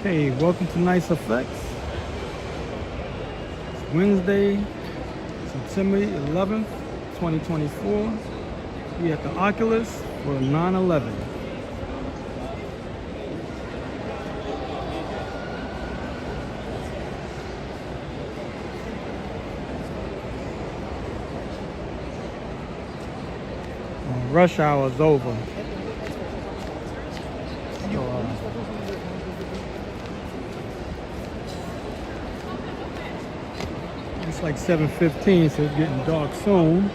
Hey, welcome to Nice Effects. It's Wednesday, September 11th, 2024. We at the Oculus for 9/11. Rush hour is over. So, it's like 7:15, so it's getting dark soon.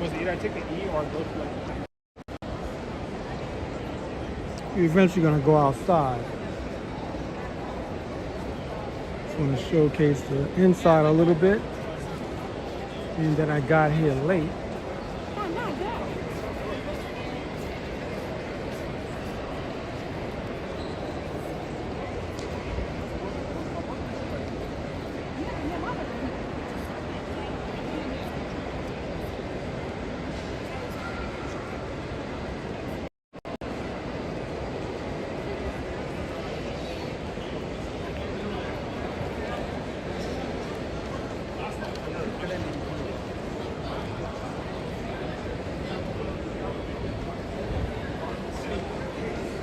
Was it either I take the E or go to like... You're eventually gonna go outside. Just want to showcase the inside a little bit. And then I got here late.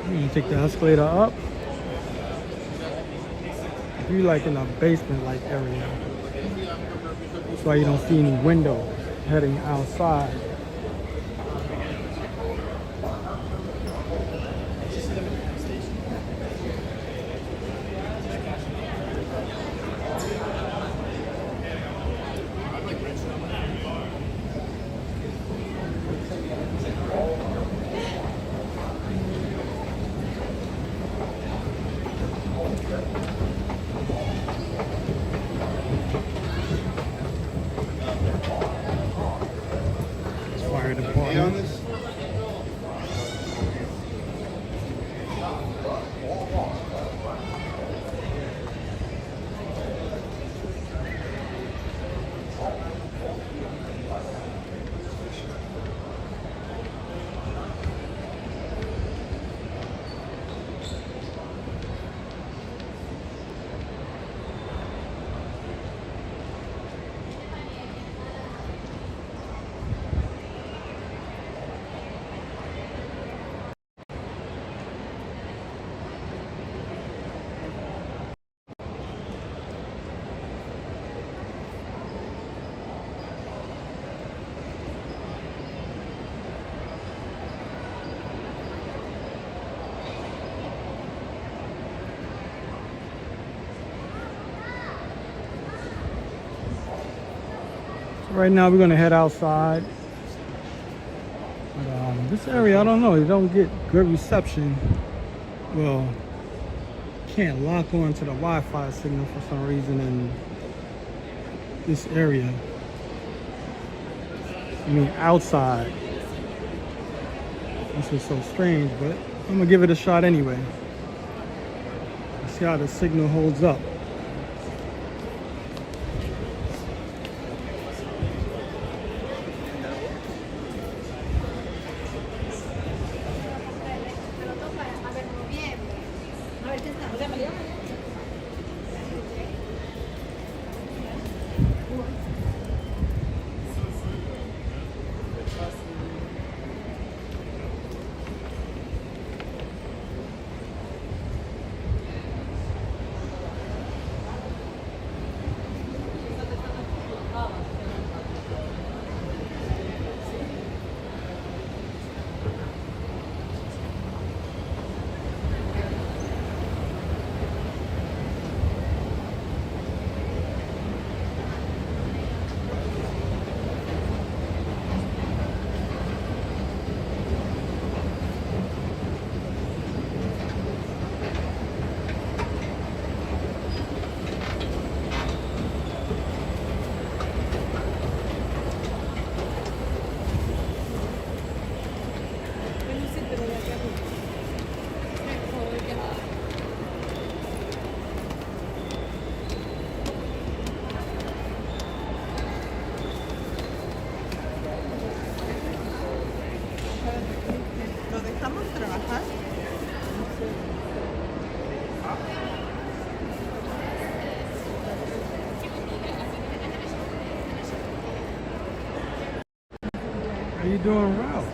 You take the escalator up. You like in a basement-like area. That's why you don't see any windows heading outside. Fire department. Right now we're gonna head outside. But, this area, I don't know, you don't get good reception. Well, can't lock on to the Wi-Fi signal for some reason, and this area. I mean, outside. This is so strange, but I'm gonna give it a shot anyway. Let's see how the signal holds up. How you doing, Ralph?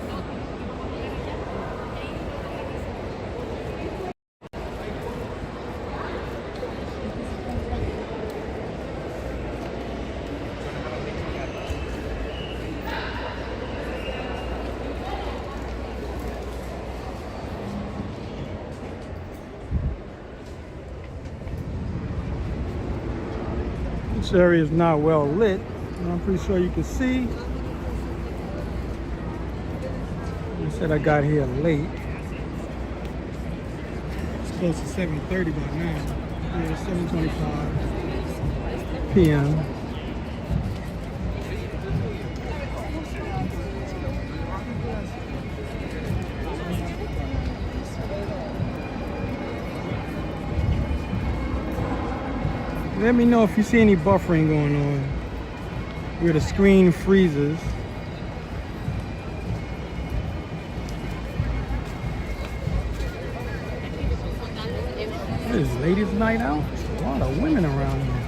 This area is not well lit, and I'm pretty sure you can see. I said I got here late. It's close to 7:30 by now. Yeah, 7:25 p.m. Let me know if you see any buffering going on where the screen freezes. What is ladies' night out? There's a lot of women around here.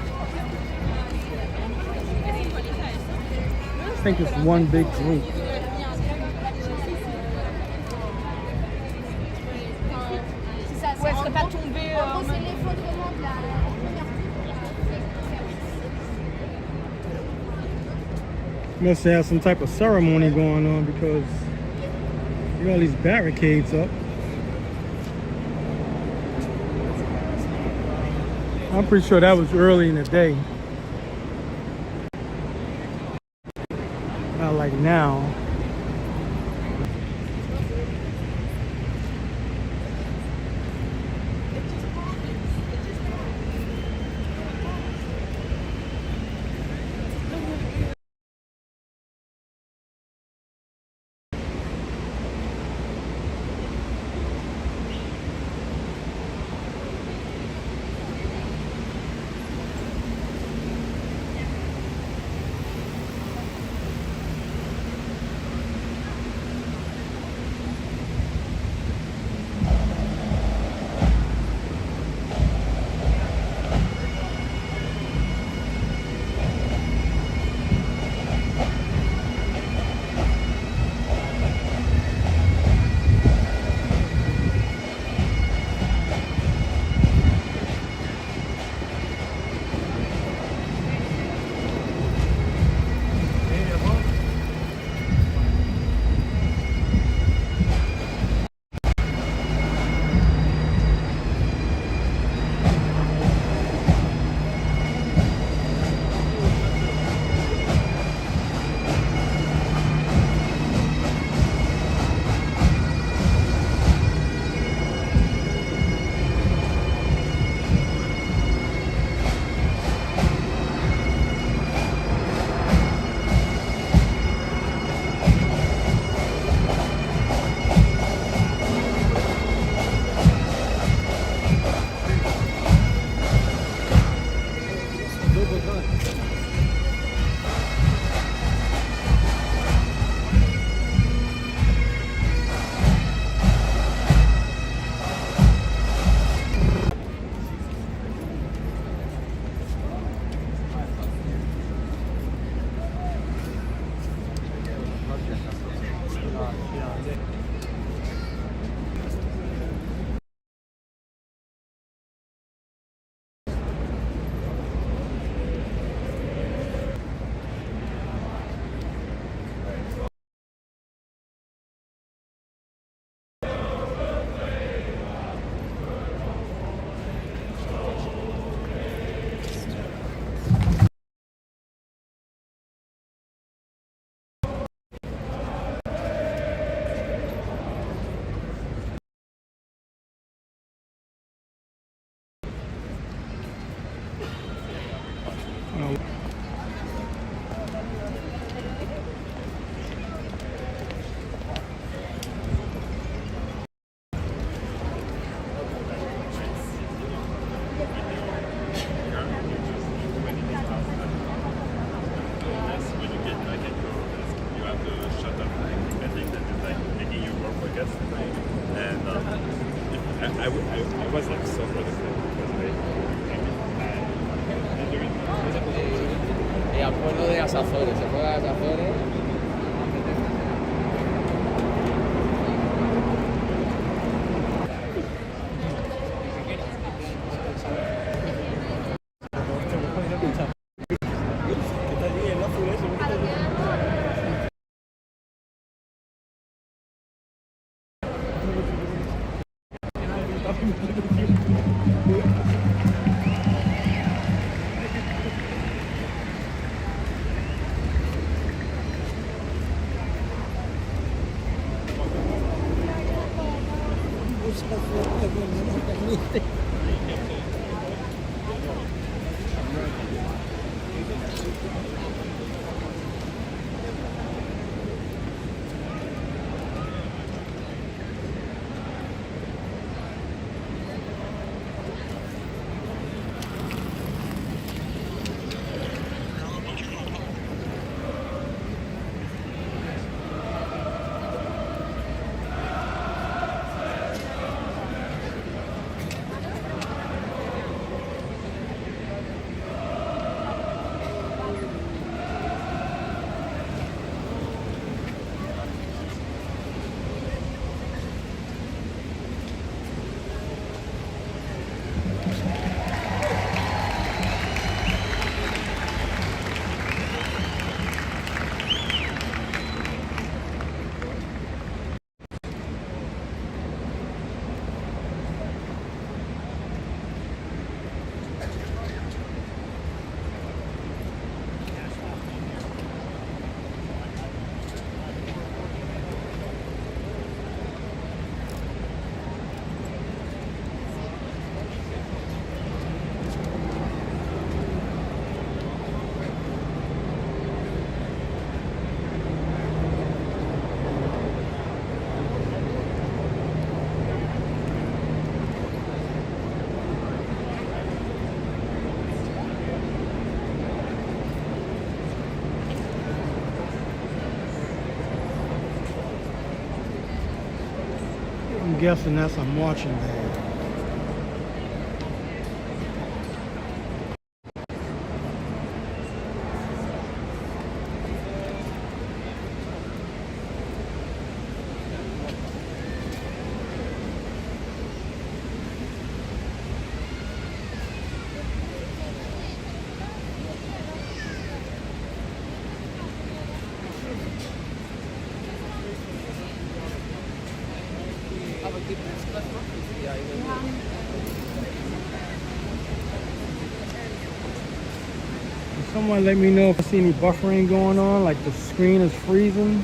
I think it's one big group. Must have some type of ceremony going on because you got all these barricades up. I'm pretty sure that was early in the day. Not like now. I was like so for the film because a pueblo de Azazores, se fue a Azazores. I'm guessing that's a marching band. Someone let me know if I see any buffering going on, like the screen is freezing.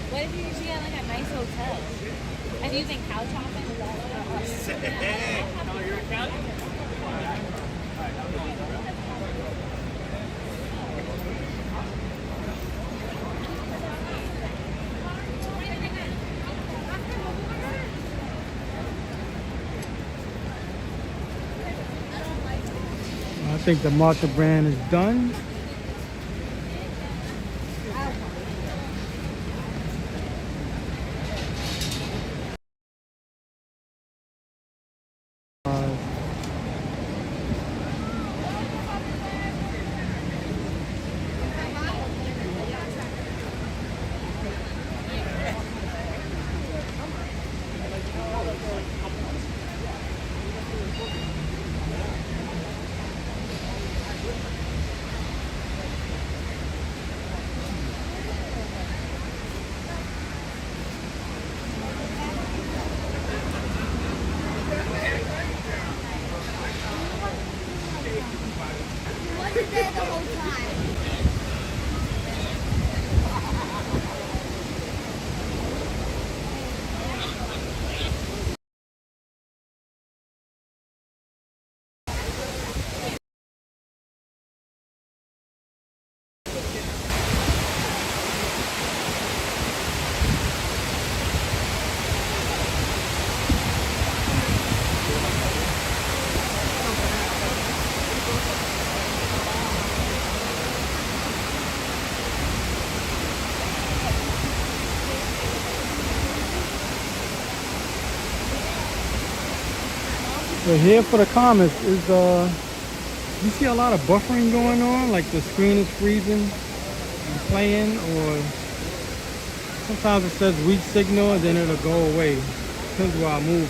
What if you usually get like a nice hotel? And you think couch hopping? No, you're a couch. I think the marcher brand is done. But here for the comments is you see a lot of buffering going on, like the screen is freezing and playing, or sometimes it says weak signal and then it'll go away. Depends where I move.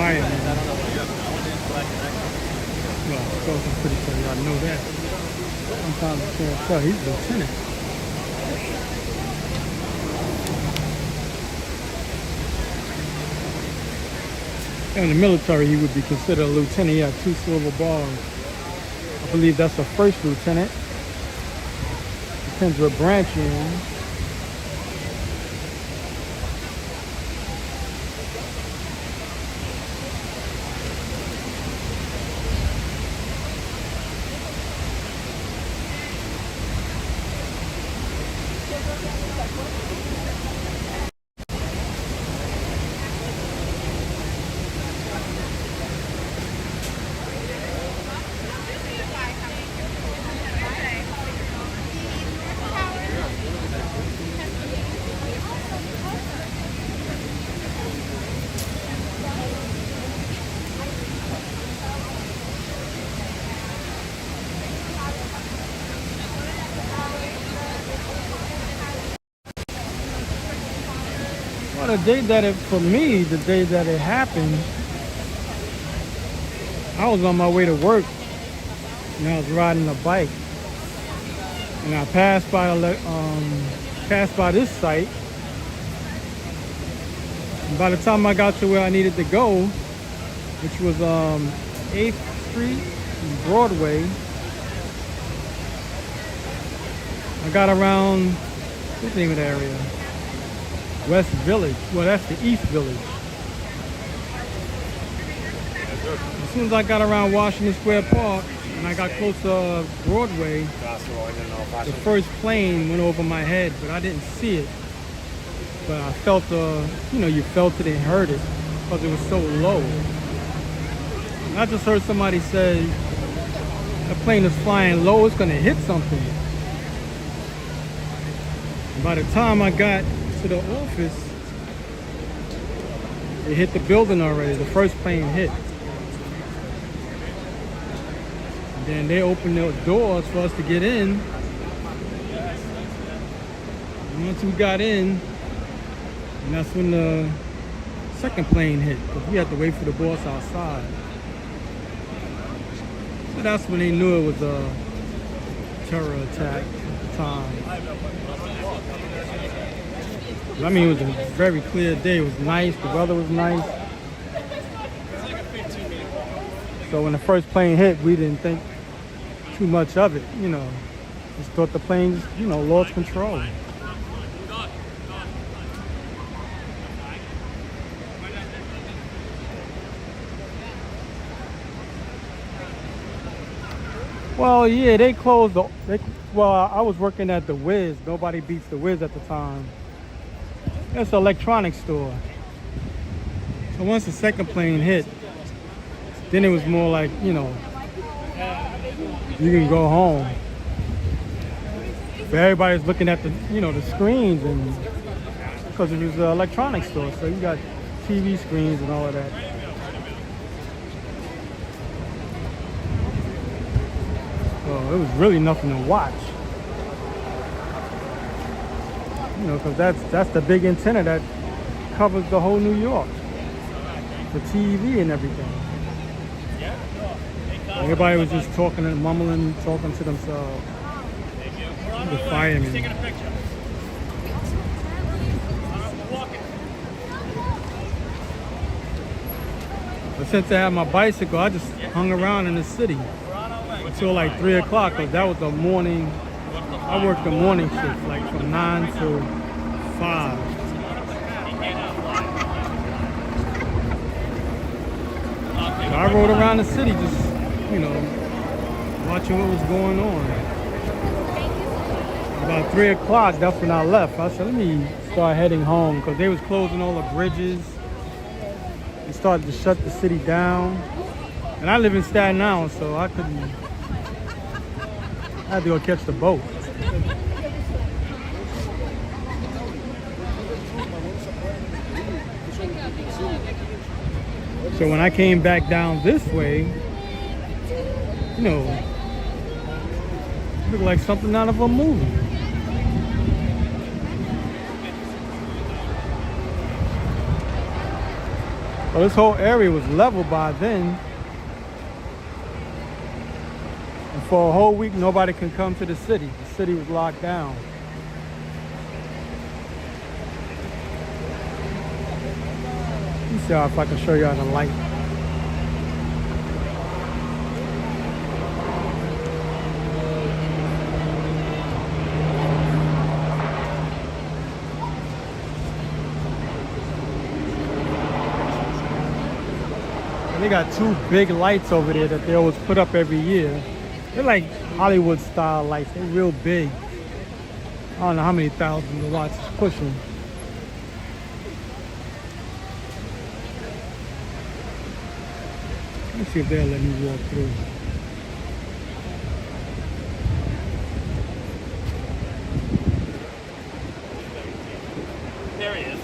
Fire. Well, I'm pretty sure y'all know that. Sometimes you can't tell. He's a lieutenant. In the military, he would be considered a lieutenant. He had 2 silver bars. I believe that's a first lieutenant. Depends what branch you're in. Well, the day that for me, the day that it happened, I was on my way to work and I was riding a bike, and I passed by this site. And by the time I got to where I needed to go, which was 8th Street and Broadway, I got around, what's the name of the area? West Village. Well, that's the East Village. As soon as I got around Washington Square Park and I got close to Broadway, the first plane went over my head, but I didn't see it. But I felt you felt it and heard it because it was so low. And I just heard somebody say, the plane is flying low, it's gonna hit something. And by the time I got to the office, it hit the building already. The first plane hit. And then they opened the doors for us to get in. And once we got in, and that's when the second plane hit, because we had to wait for the boss outside. So that's when they knew it was a terror attack at the time. I mean, it was a very clear day. It was nice. The weather was nice. So when the first plane hit, we didn't think too much of it, Just thought the plane, lost control. Well, yeah, they closed. Well, I was working at the Wiz. Nobody beats the Wiz at the time. It's an electronics store. So once the second plane hit, then it was more like, you can go home. But everybody's looking at the, the screens, and because it was an electronics store, so you got TV screens and all of that. So it was really nothing to watch. Because that's the big antenna that covers the whole New York, the TV and everything. Everybody was just talking and mumbling, talking to themselves. The firemen. But since I had my bicycle, I just hung around in the city until like 3 o'clock, because that was the morning. I worked the morning shift, like from 9 to 5. So I rode around the city just, watching what was going on. About 3 o'clock, that's when I left. I said, let me start heading home, because they was closing all the bridges. They started to shut the city down. And I live in Staten Island, so I had to go catch the boat. So when I came back down this way, it looked like something out of a movie. Well, this whole area was level by then. And for a whole week, nobody can come to the city. The city was locked down. Let me see if I can show you how the light. They got 2 big lights over there that they always put up every year. They're like Hollywood style lights. They're real big. I don't know how many thousands of watts it's pushing. Let me see if they'll let me walk through. There he is.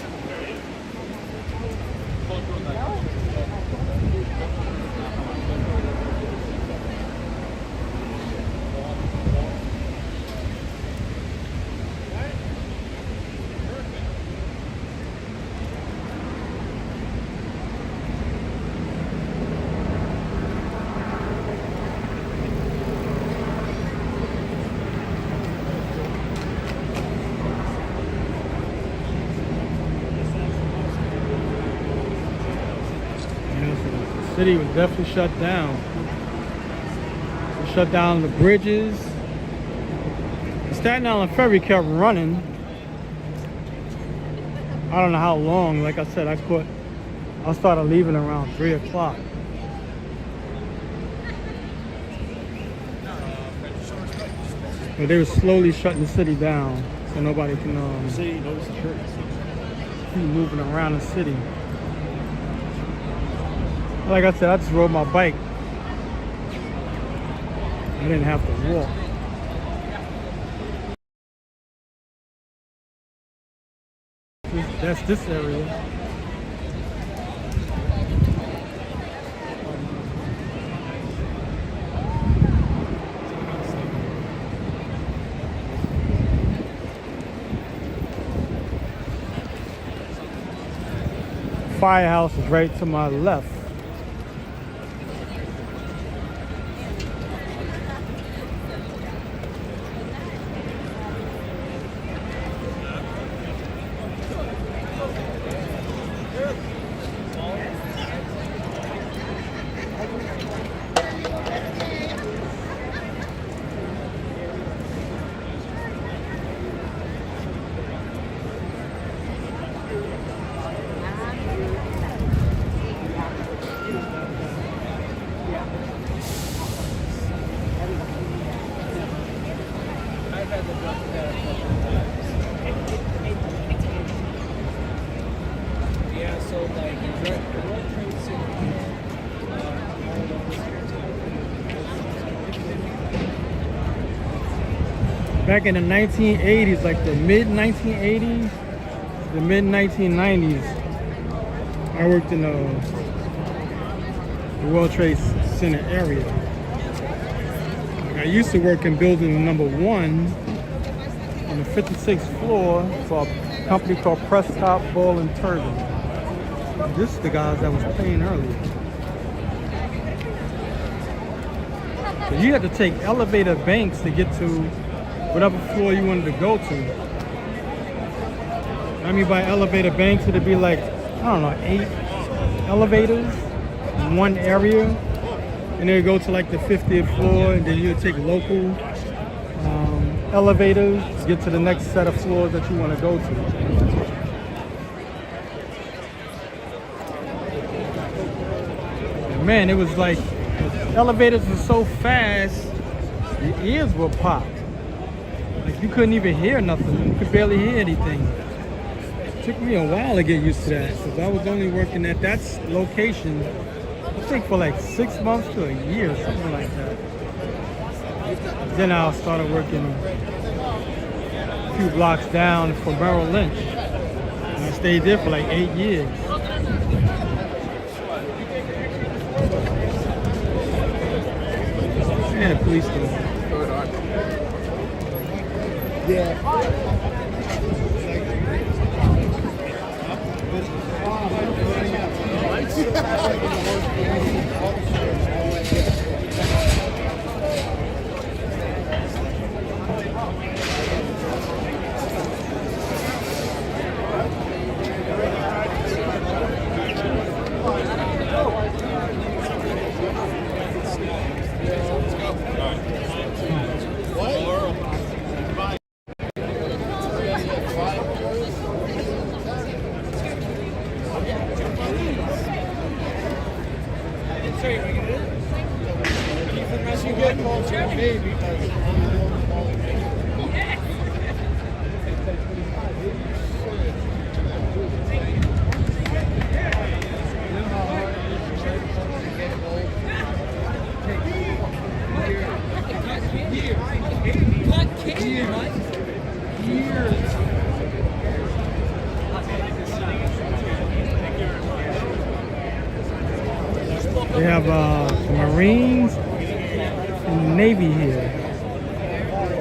The city was definitely shut down. They shut down the bridges. The Staten Island ferry kept running. I don't know how long. Like I said, I started leaving around 3 o'clock. But they were slowly shutting the city down, so nobody can keep moving around the city. Like I said, I just rode my bike. I didn't have to walk. That's this area. Firehouse is right to my left. Back in the 1980s, like the mid-1980s, the mid-1990s, I worked in the World Trade Center area. Like I used to work in building number 1 on the 56th floor for a company called Prescott Ball and Turbine. This is the guys that was playing earlier. So you had to take elevator banks to get to whatever floor you wanted to go to. I mean by elevator banks, it'd be like, I don't know, 8 elevators. in one area, and then go to like the 50th floor, and then you'll take local elevators to get to the next set of floors that you want to go to. And man, it was like the elevators were so fast, your ears were popped. Like you couldn't even hear nothing. You could barely hear anything. It took me a while to get used to that because I was only working at that location, I think for like 6 months to a year, something like that. Then I started working a few blocks down for Merrill Lynch. And I stayed there for like 8 years. And a police station. Yeah. They have Marines and the Navy here.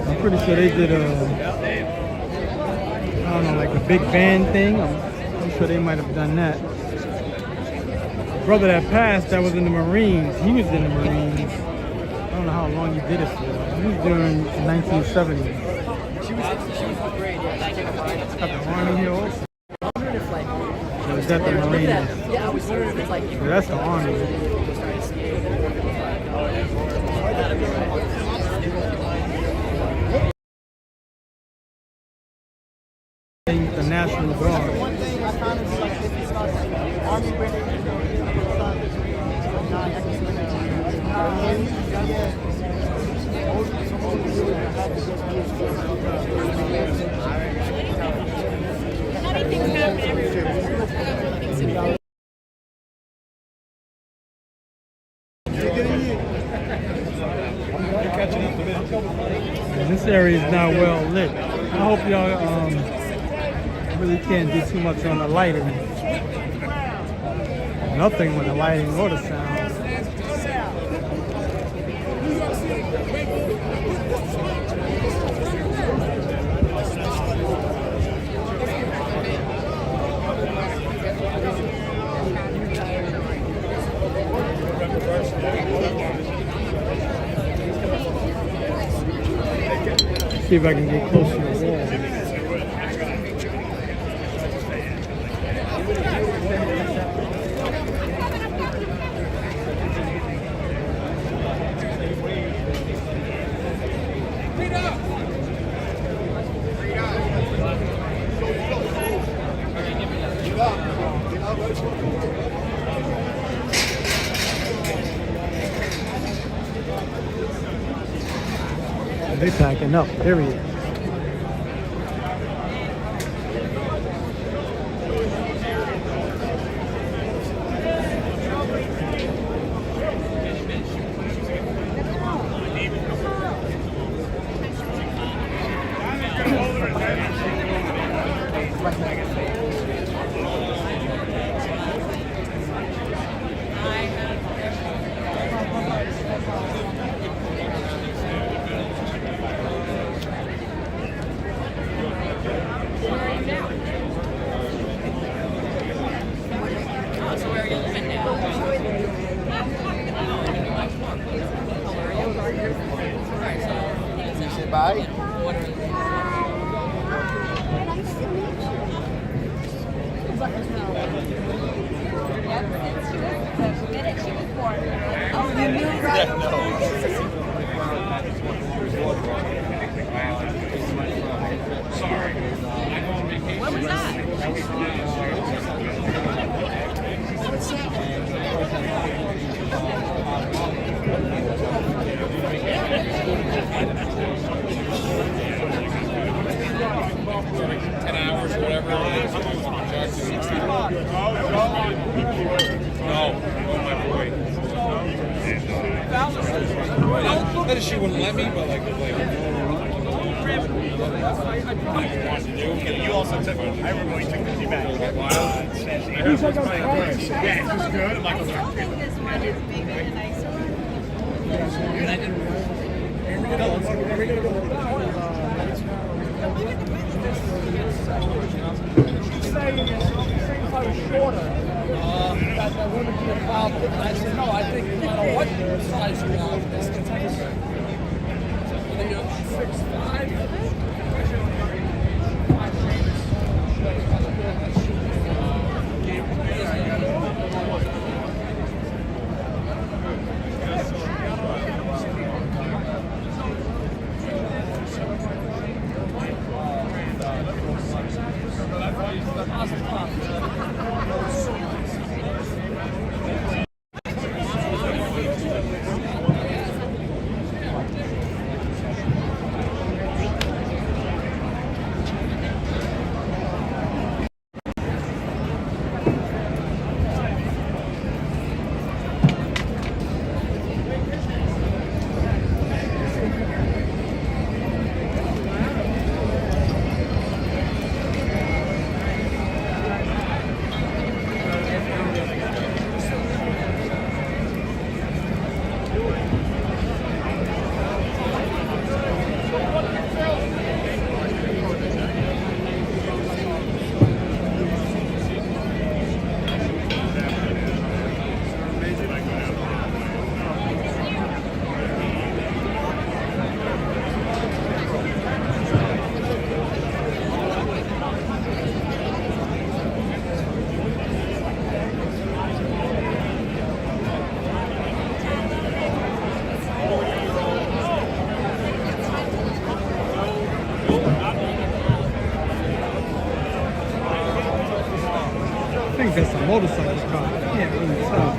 I'm pretty sure they did I don't know, like a big band thing. I'm sure they might have done that. The brother that passed, that was in the Marines. He was in the Marines. I don't know how long he did it for. He was during the 1970s. She was great. Got the Army here also. So is that the Marines? Yeah, I was wondering if it's like So that's the Army. The National Guard. This area is not well lit. I hope y'all really can't do too much on the lighting. Nothing with the lighting or the sound. See if I can get close to the wall. They're packing up, period. What was that? That she wouldn't let me, but like You also took. I remember you took the tea bag. Yeah, this is good. I'm like, I still think this one is bigger than nicer. That wouldn't be a problem. And I said, no, I think no matter what size you want, this can take us. I think you're 6'5". I think that's a motorcycle car. I can't really tell.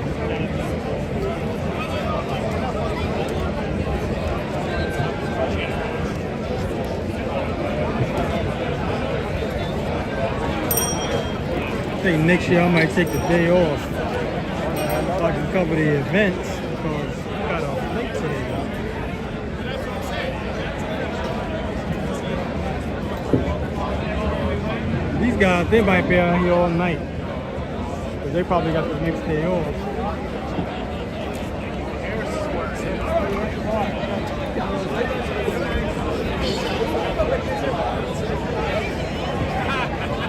I think next year I might take the day off so I can cover the events because I got a flight today. These guys, they might be out here all night. Because they probably got the next day off.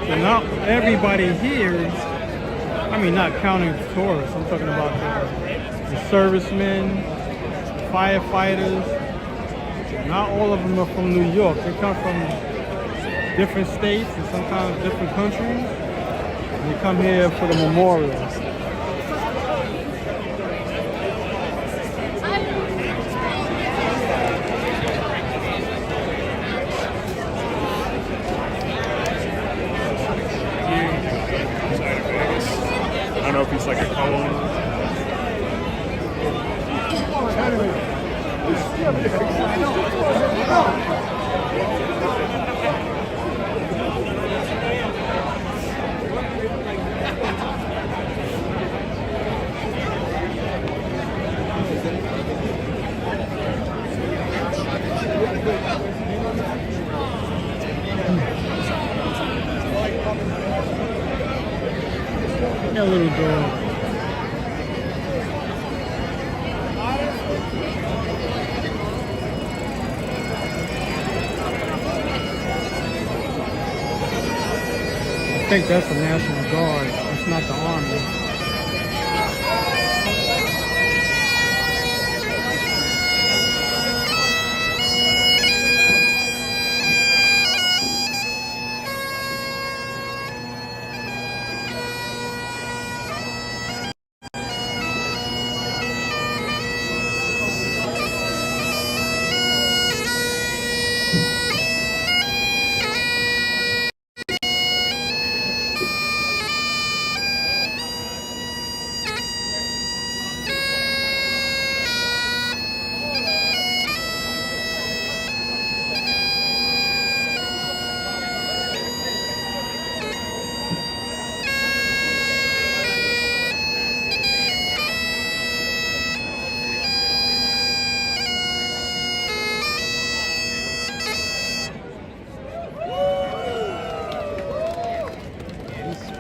So now everybody here is, I mean, not counting tourists, I'm talking about the servicemen, firefighters. Not all of them are from New York. They come from different states and sometimes different countries. They come here for the memorial. I don't know if he's like a co-owner. That little dog. I think that's the National Guard. It's not the Army.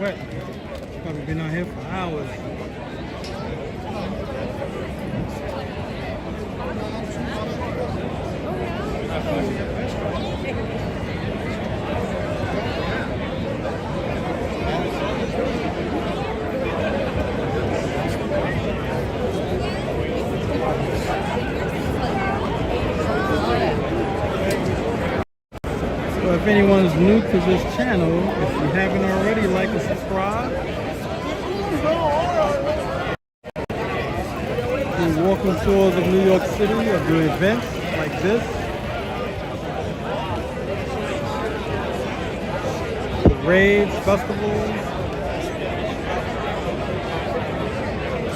wet. Probably been out here for hours. So if anyone's new to this channel, if you haven't already, like and subscribe. Do walking tours of New York City or do events like this. Parades, festivals.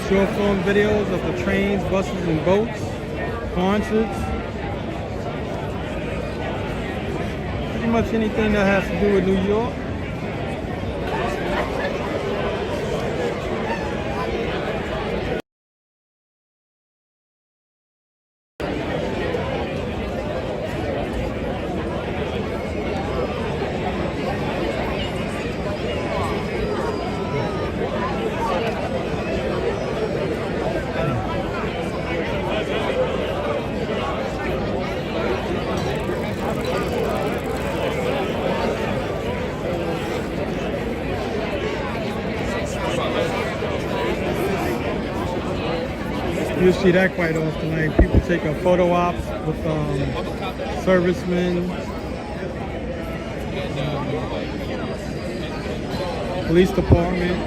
Short film videos of the trains, buses, and boats. Concerts. Pretty much anything that has to do with New York. You'll see that quite often, like people taking photo ops with servicemen, police department.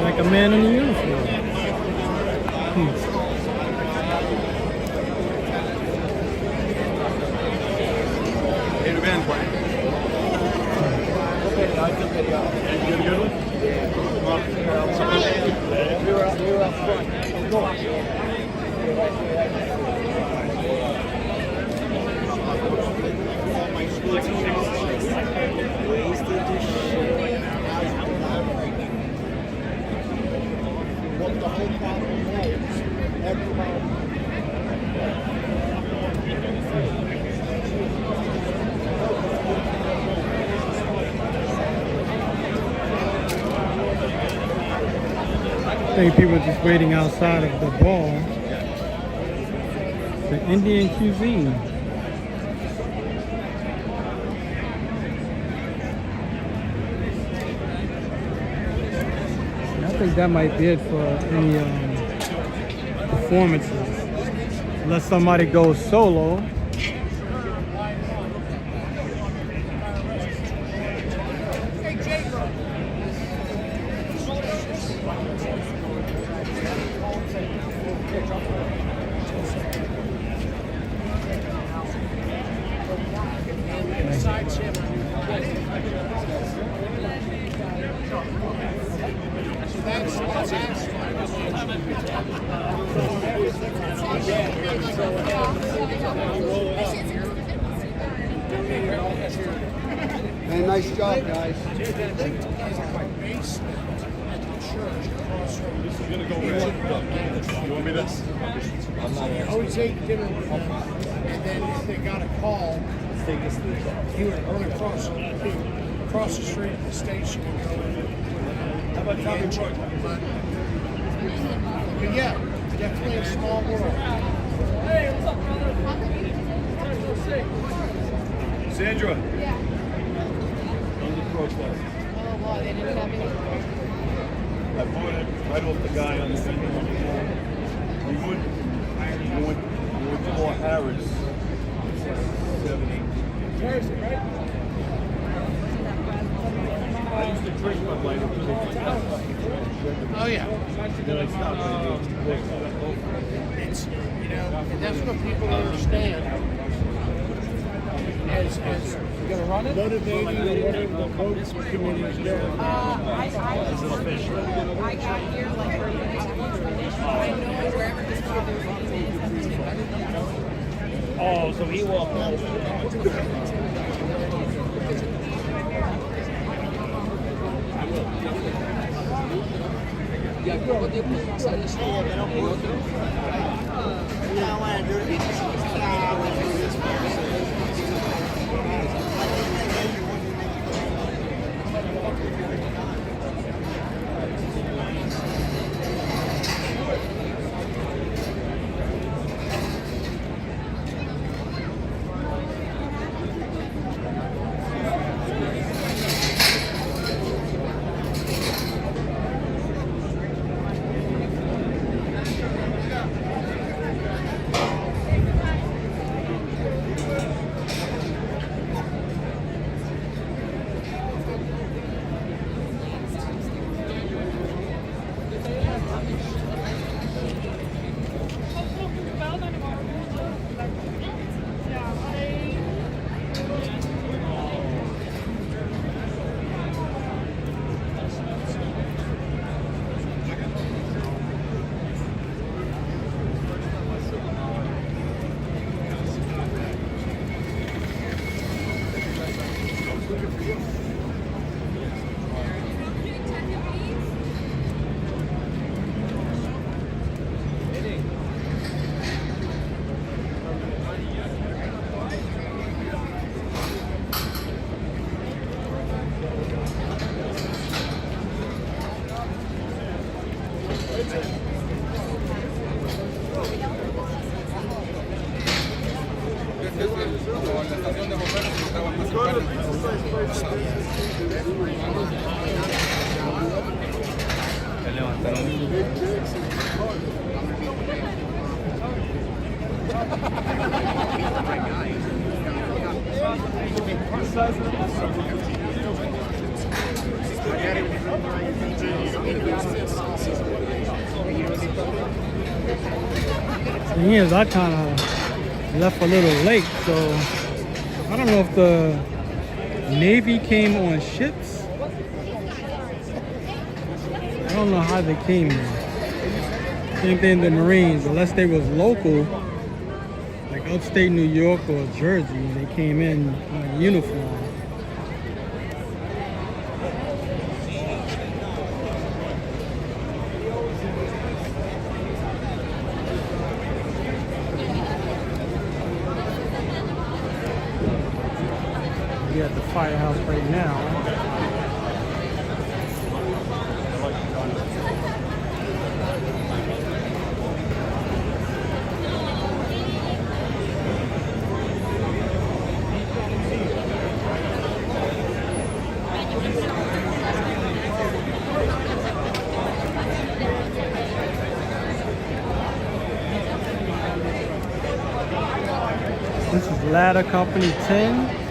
Like a man in a uniform. Hey, the band playing. I think people are just waiting outside of the bar. The Indian cuisine. I think that might be it for any performances. Unless somebody goes solo. Hey, nice job, guys. This is gonna go red. You want me this? I always ate dinner with them, and then they got a call. He would run across the street at the station and go in. How about Tommy Troy? But yeah, definitely a small world. Hey, what's up, brother? Sandra. Yeah. On the pro club. Oh, wow, they didn't have any. I bought it right off the guy on the video. You went to more Harris. 70. Where is it, right? I used to drink my life until they Oh yeah. then I stopped. It's, you know, and that's what people understand. As motivating or whatever the votes committee is doing. I got here like 30 minutes ago. I know wherever this Oh, so he walked out. Y aquí podía pasar eso y otro. Thing is, I kind of left a little late, so I don't know if the Navy came on ships. I don't know how they came here. Same thing the Marines, unless they was local, like upstate New York or Jersey, they came in uniform. We're at the firehouse right now. This is Ladder Company 10,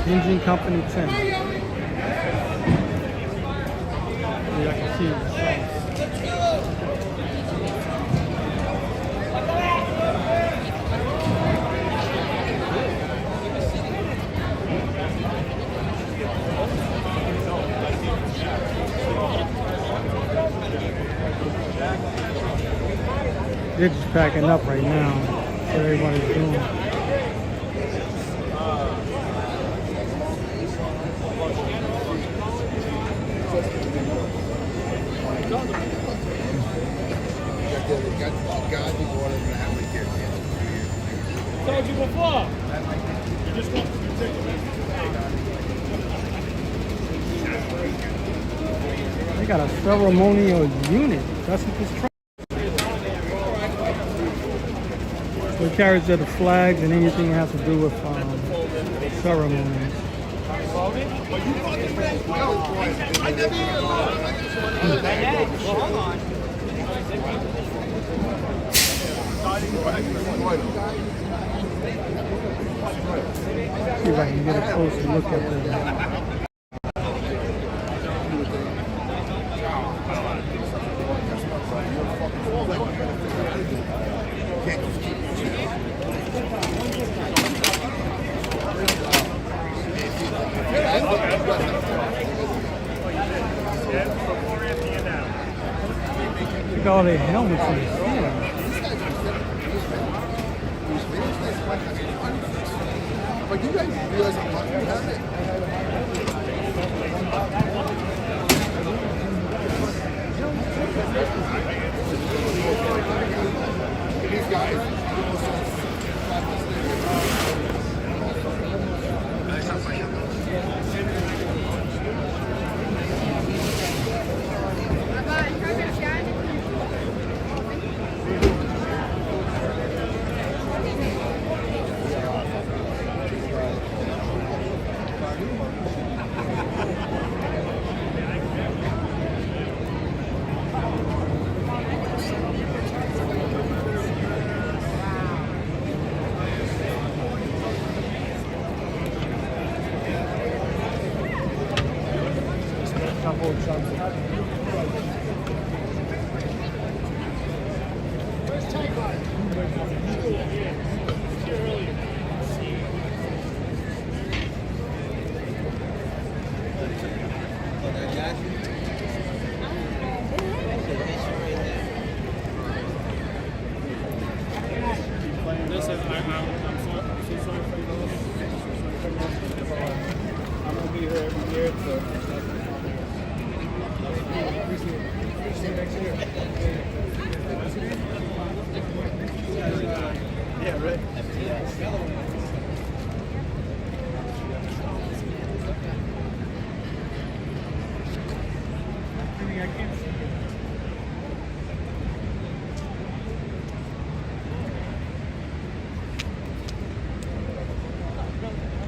Engine Company 10. Yeah, I can see it. They're just packing up right now. That's what everybody's doing. Told you before. You just want to take They got a ceremonial unit. That's what this truck. So it carries the flags and anything that has to do with ceremonies. See if I can get a closer look at the. Look at all their helmets and stuff. But you guys realize how much you have it? These guys.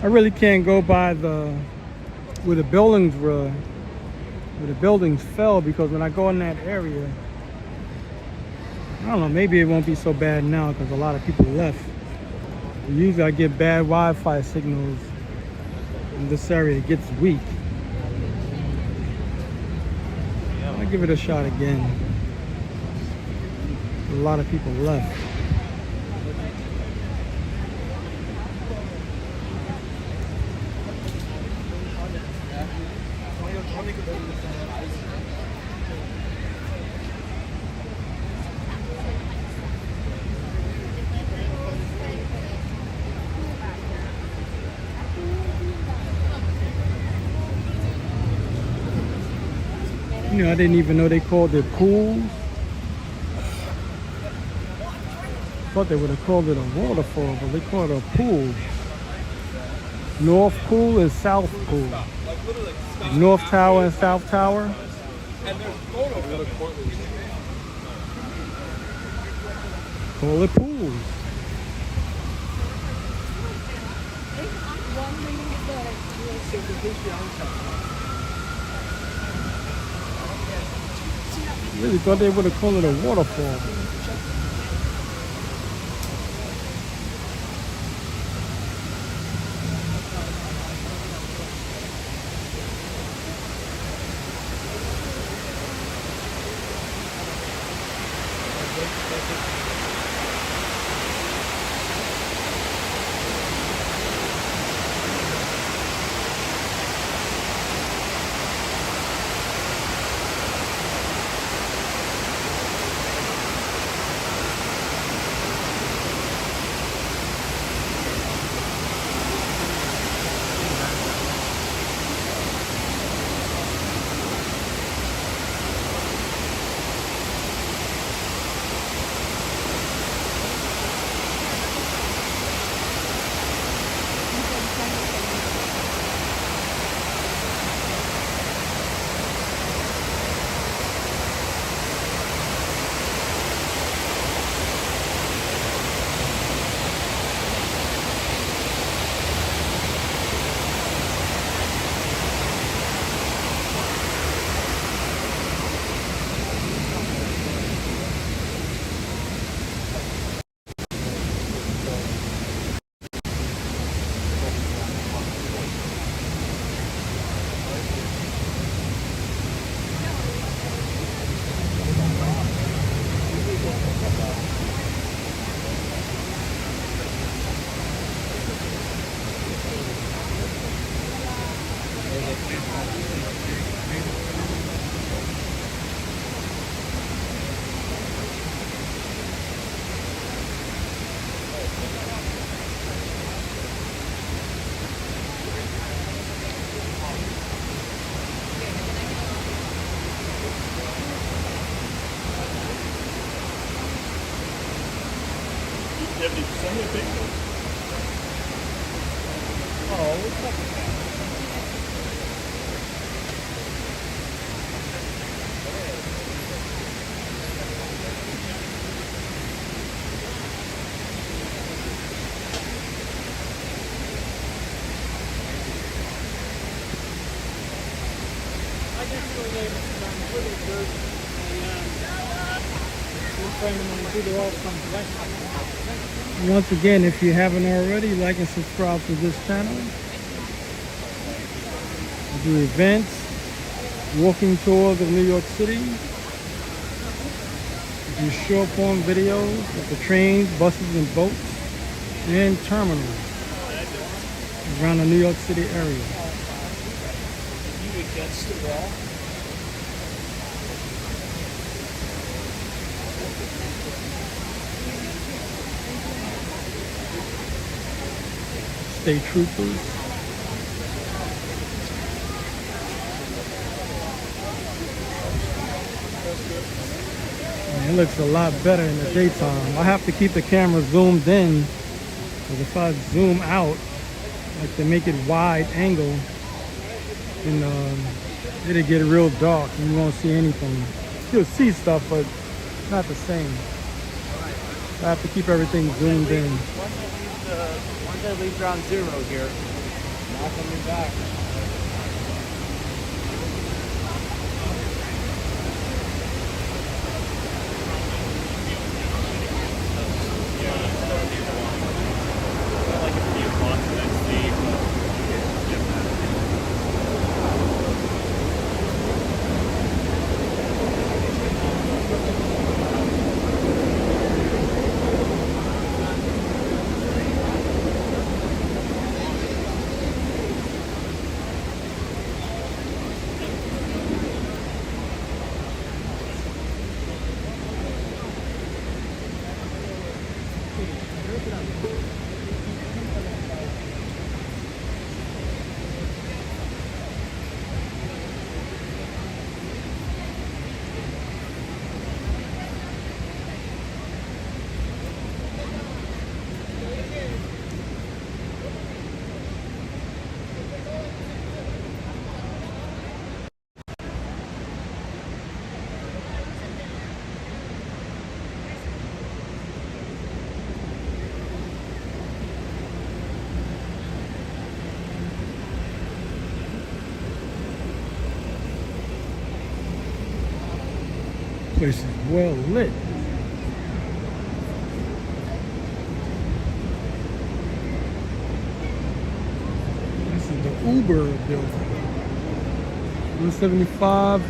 I really can't go by where the buildings were, where the buildings fell, because when I go in that area, I don't know, maybe it won't be so bad now because a lot of people left. Usually I get bad Wi-Fi signals in this area. It gets weak. I'll give it a shot again. A lot of people left. You know, I didn't even know they called it pools. Thought they would have called it a waterfall, but they call it a pool. North Pool and South Pool. North Tower and South Tower. Call it pools. Really thought they would have called it a waterfall. Once again, if you haven't already, like and subscribe to this channel. I do events, walking tours of New York City. I do short form videos of the trains, buses, and boats, and terminals around the New York City area. You against the wall? State troopers. Man, it looks a lot better in the daytime. I have to keep the camera zoomed in, because if I zoom out, like to make it wide angle, and it'll get real dark and you won't see anything. You'll see stuff, but not the same. I have to keep everything zoomed in. Once I leave ground zero here, Not coming back. Place is well lit. This is the Uber building. 175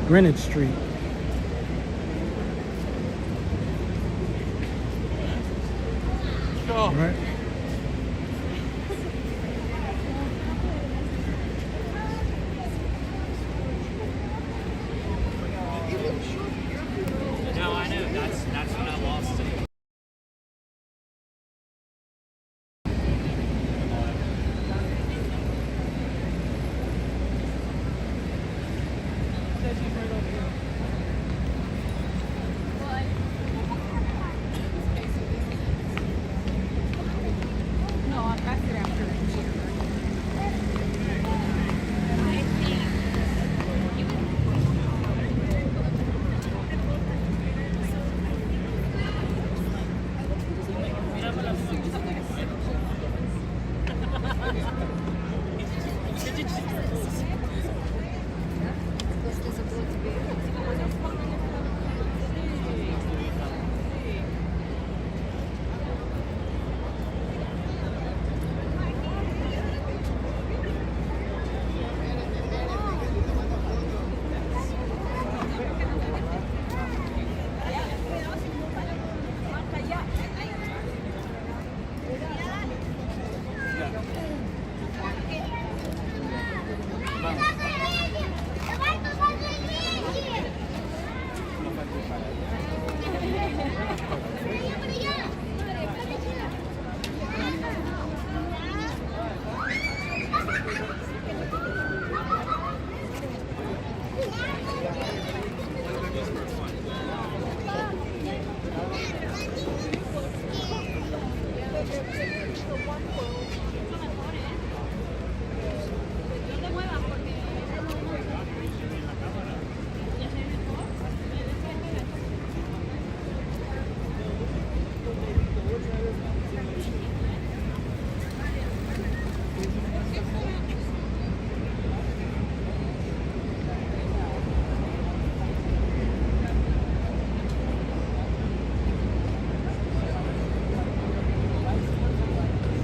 Greenwich Street. All right. No, I know. That's when I lost it.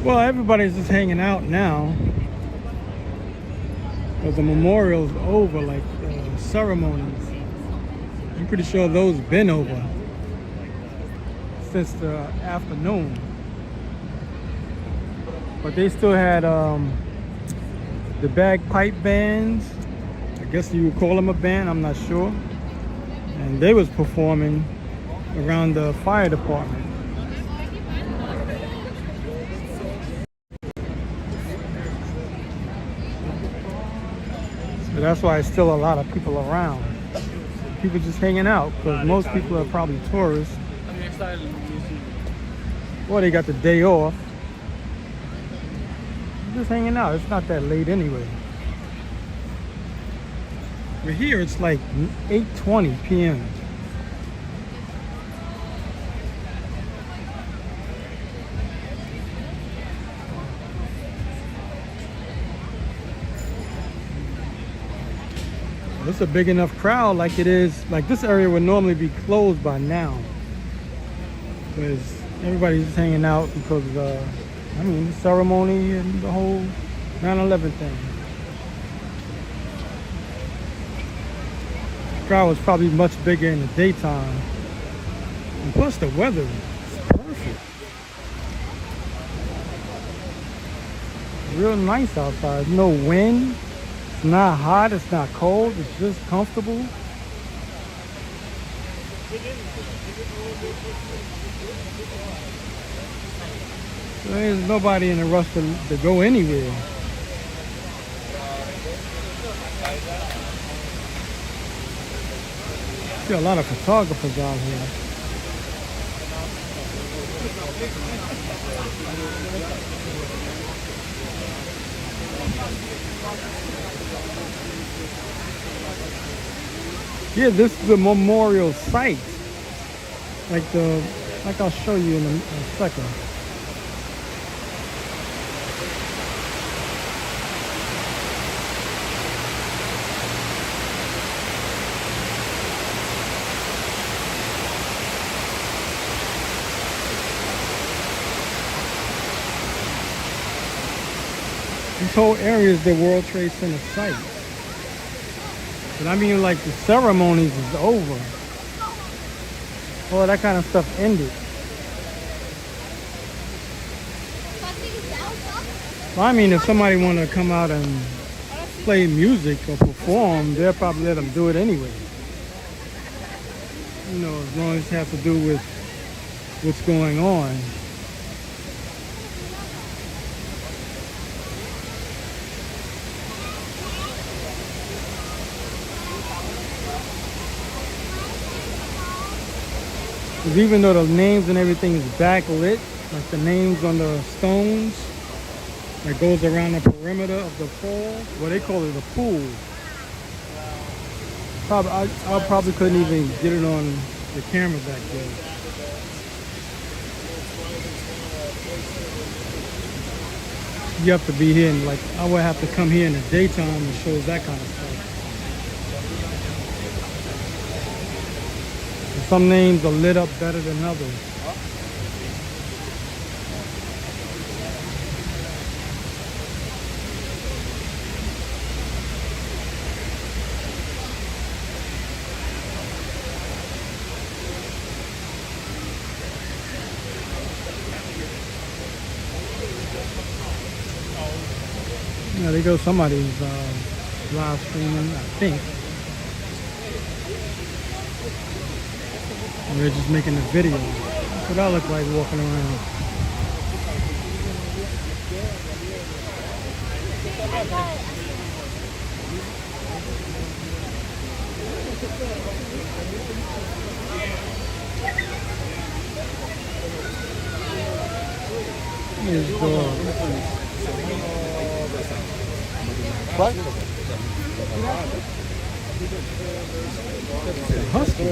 Well, everybody's just hanging out now. But the memorial's over, like ceremonies. I'm pretty sure those been over since the afternoon. But they still had the bagpipe bands. I guess you would call them a band, I'm not sure. And they was performing around the fire department. So that's why it's still a lot of people around. People just hanging out, because most people are probably tourists. Or they got the day off. Just hanging out. It's not that late anyway. We're here, it's like 8:20 p.m. It's a big enough crowd like it is. Like this area would normally be closed by now. Because everybody's just hanging out because of the ceremony and the whole 9/11 thing. The crowd was probably much bigger in the daytime. And plus the weather is perfect. Real nice outside. No wind. It's not hot. It's not cold. It's just comfortable. There's nobody in a rush to go anywhere. See a lot of photographers out here. Yeah, this is the memorial site. Like I'll show you in a second. This whole area is the World Trade Center site. But I mean, like, the ceremonies is over. All that kind of stuff ended. Well, I mean, if somebody wanted to come out and play music or perform, they'll probably let them do it anyway. You know, as long as it has to do with what's going on. Because even though the names and everything is backlit, like the names on the stones that goes around the perimeter of the fall, well, they call it a pool. I probably couldn't even get it on the camera back there. You have to be here, and like I would have to come here in the daytime and show that kind of stuff. Some names are lit up better than others. Yeah, there goes somebody's live streaming, I think. And they're just making a video. That's what I look like walking around. Here's the dog. What? Husky.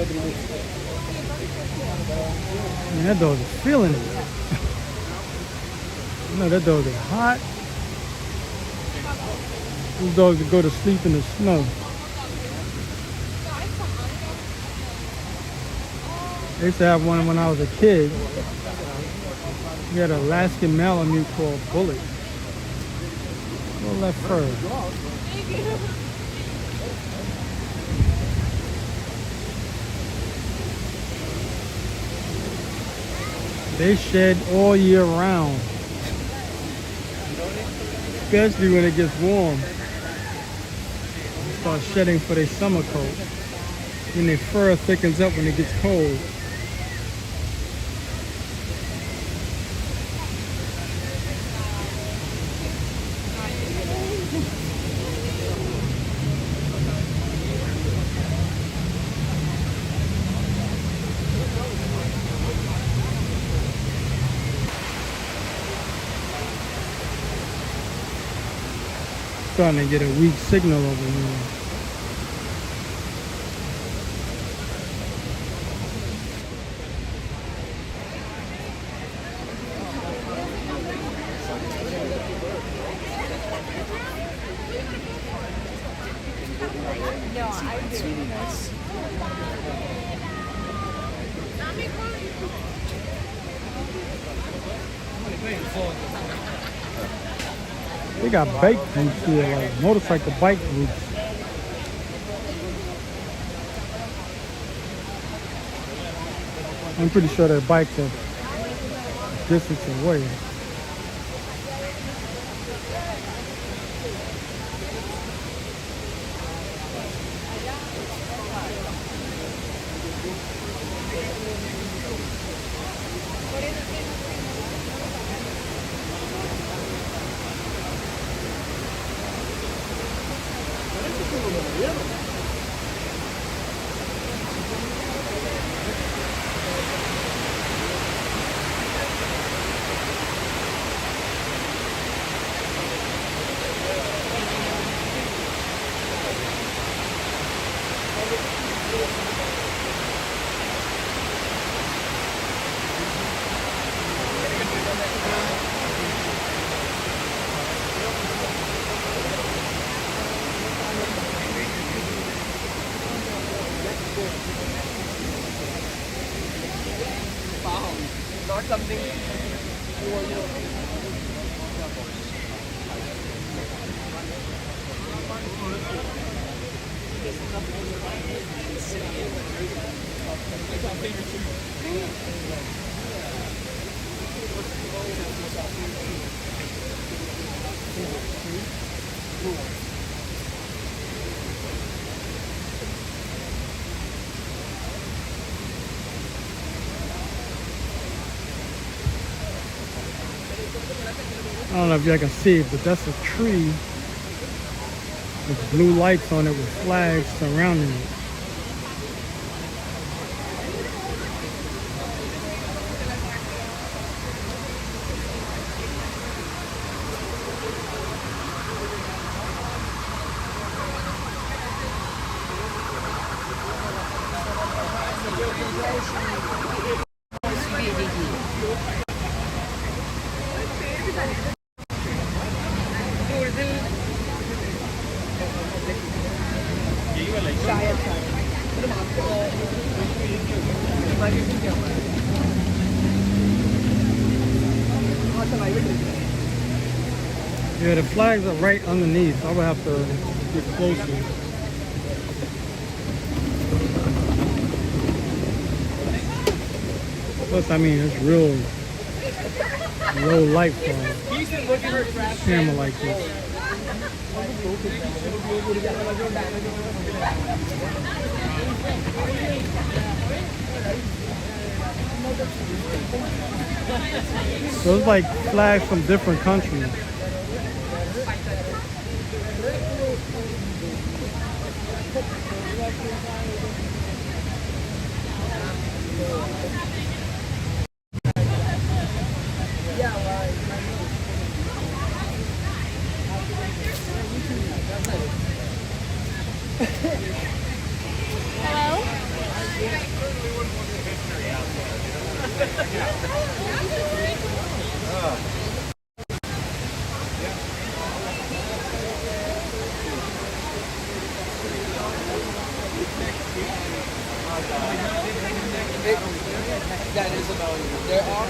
Man, that dog is feeling it. You know, that dog is hot. These dogs that go to sleep in the snow. I used to have one when I was a kid. We had an Alaskan Malamute called Bullet. All that fur. They shed all year round, especially when it gets warm. They start shedding for their summer coat. Then their fur thickens up when it gets cold. Starting to get a weak signal over here. No, I It's really nice. They got bike groups here, like motorcycle bike groups. I'm pretty sure their bikes are distance away. Not something for you. I don't know if y'all can see it, but that's a tree with blue lights on it with flags surrounding it. Yeah, the flags are right underneath. I would have to get closer. Plus, I mean, it's real low light for a camera like this. So it's like flags from different countries. That is about it. There are.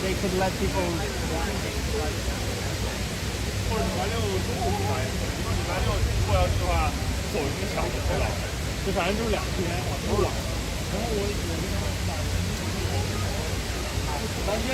They could let people. 如果要去的话，走一个小的最老，就反正就是2天往后往。然后我3天。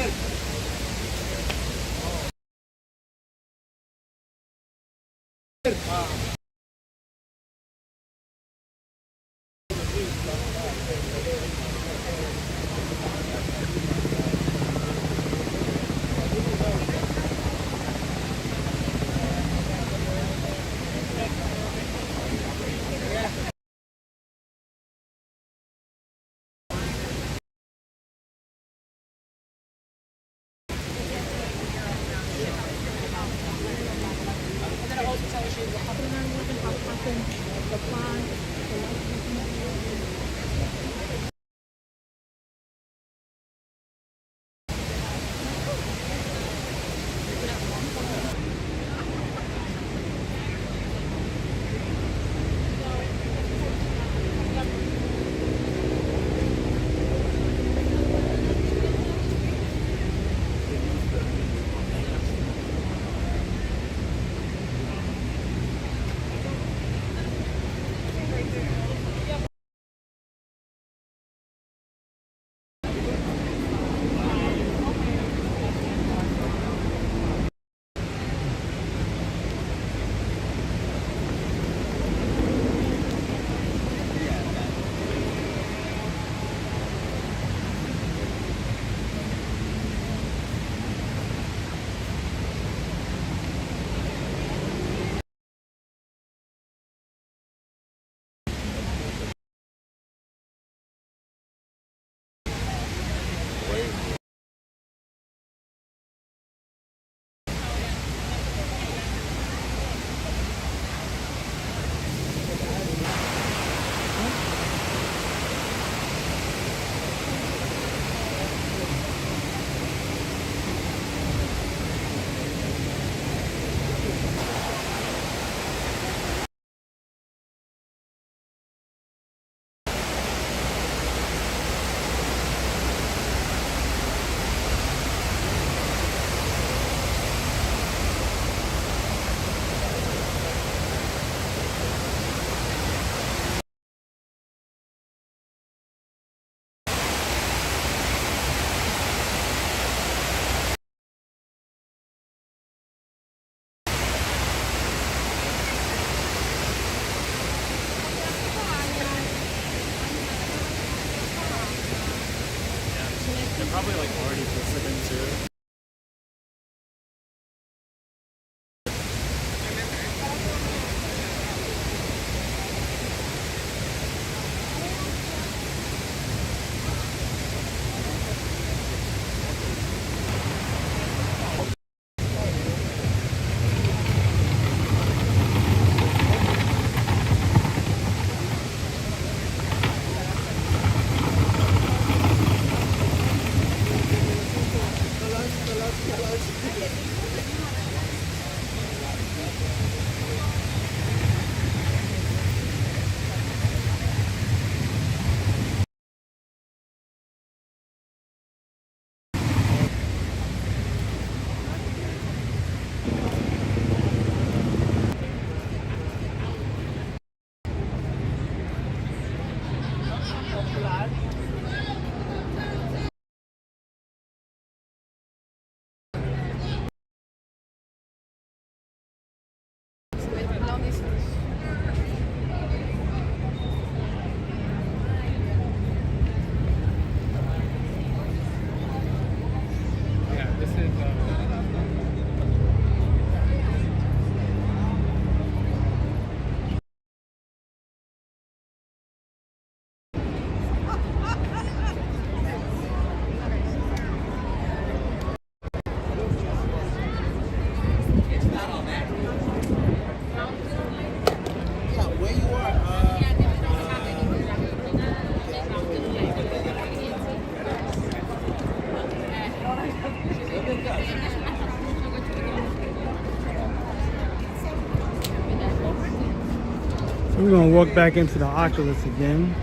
Yeah, this is. So we're gonna walk back into the Oculus again.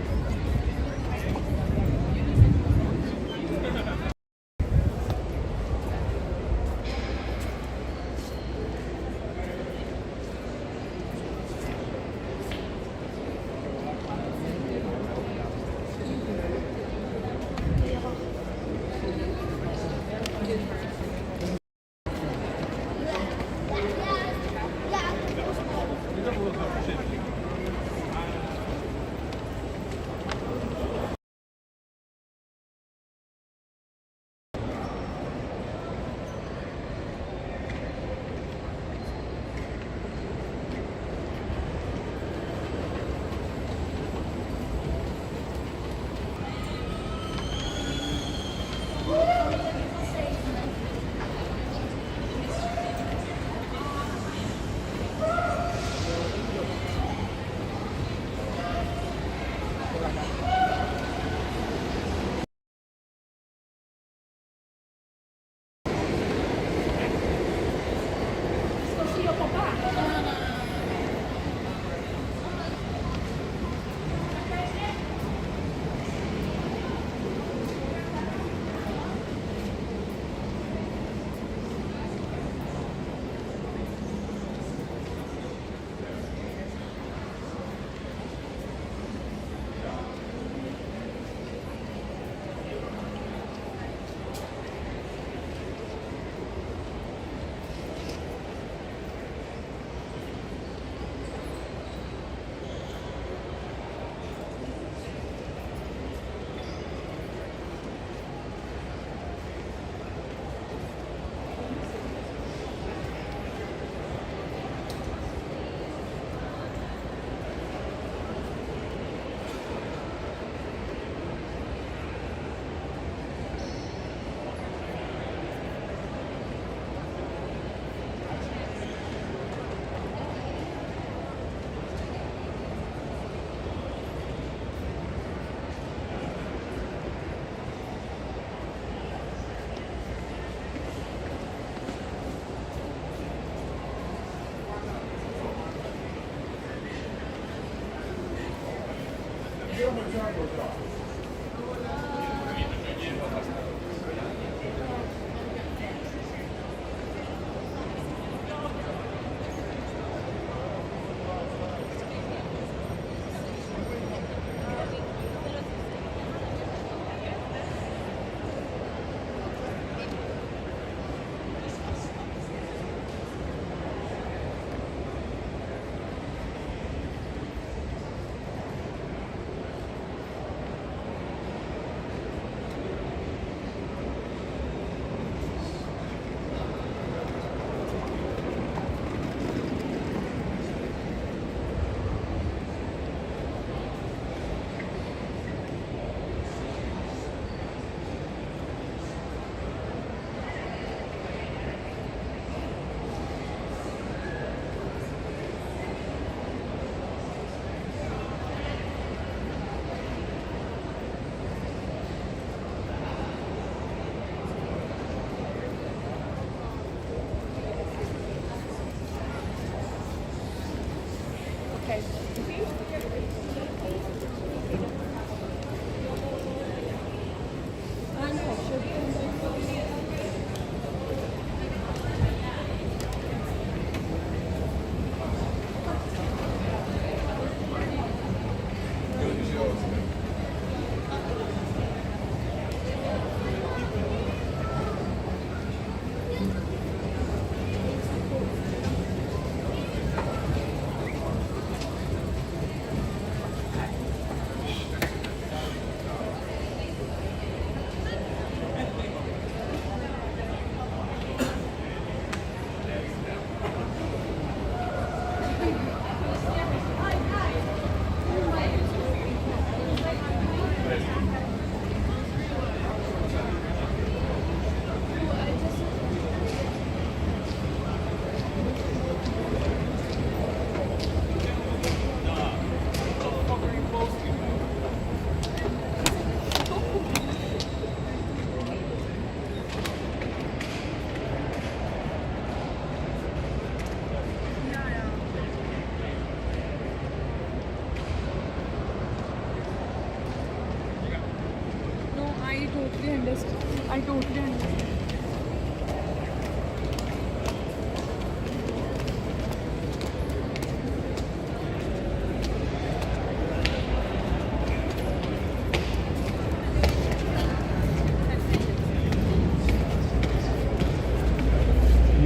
I totally understand.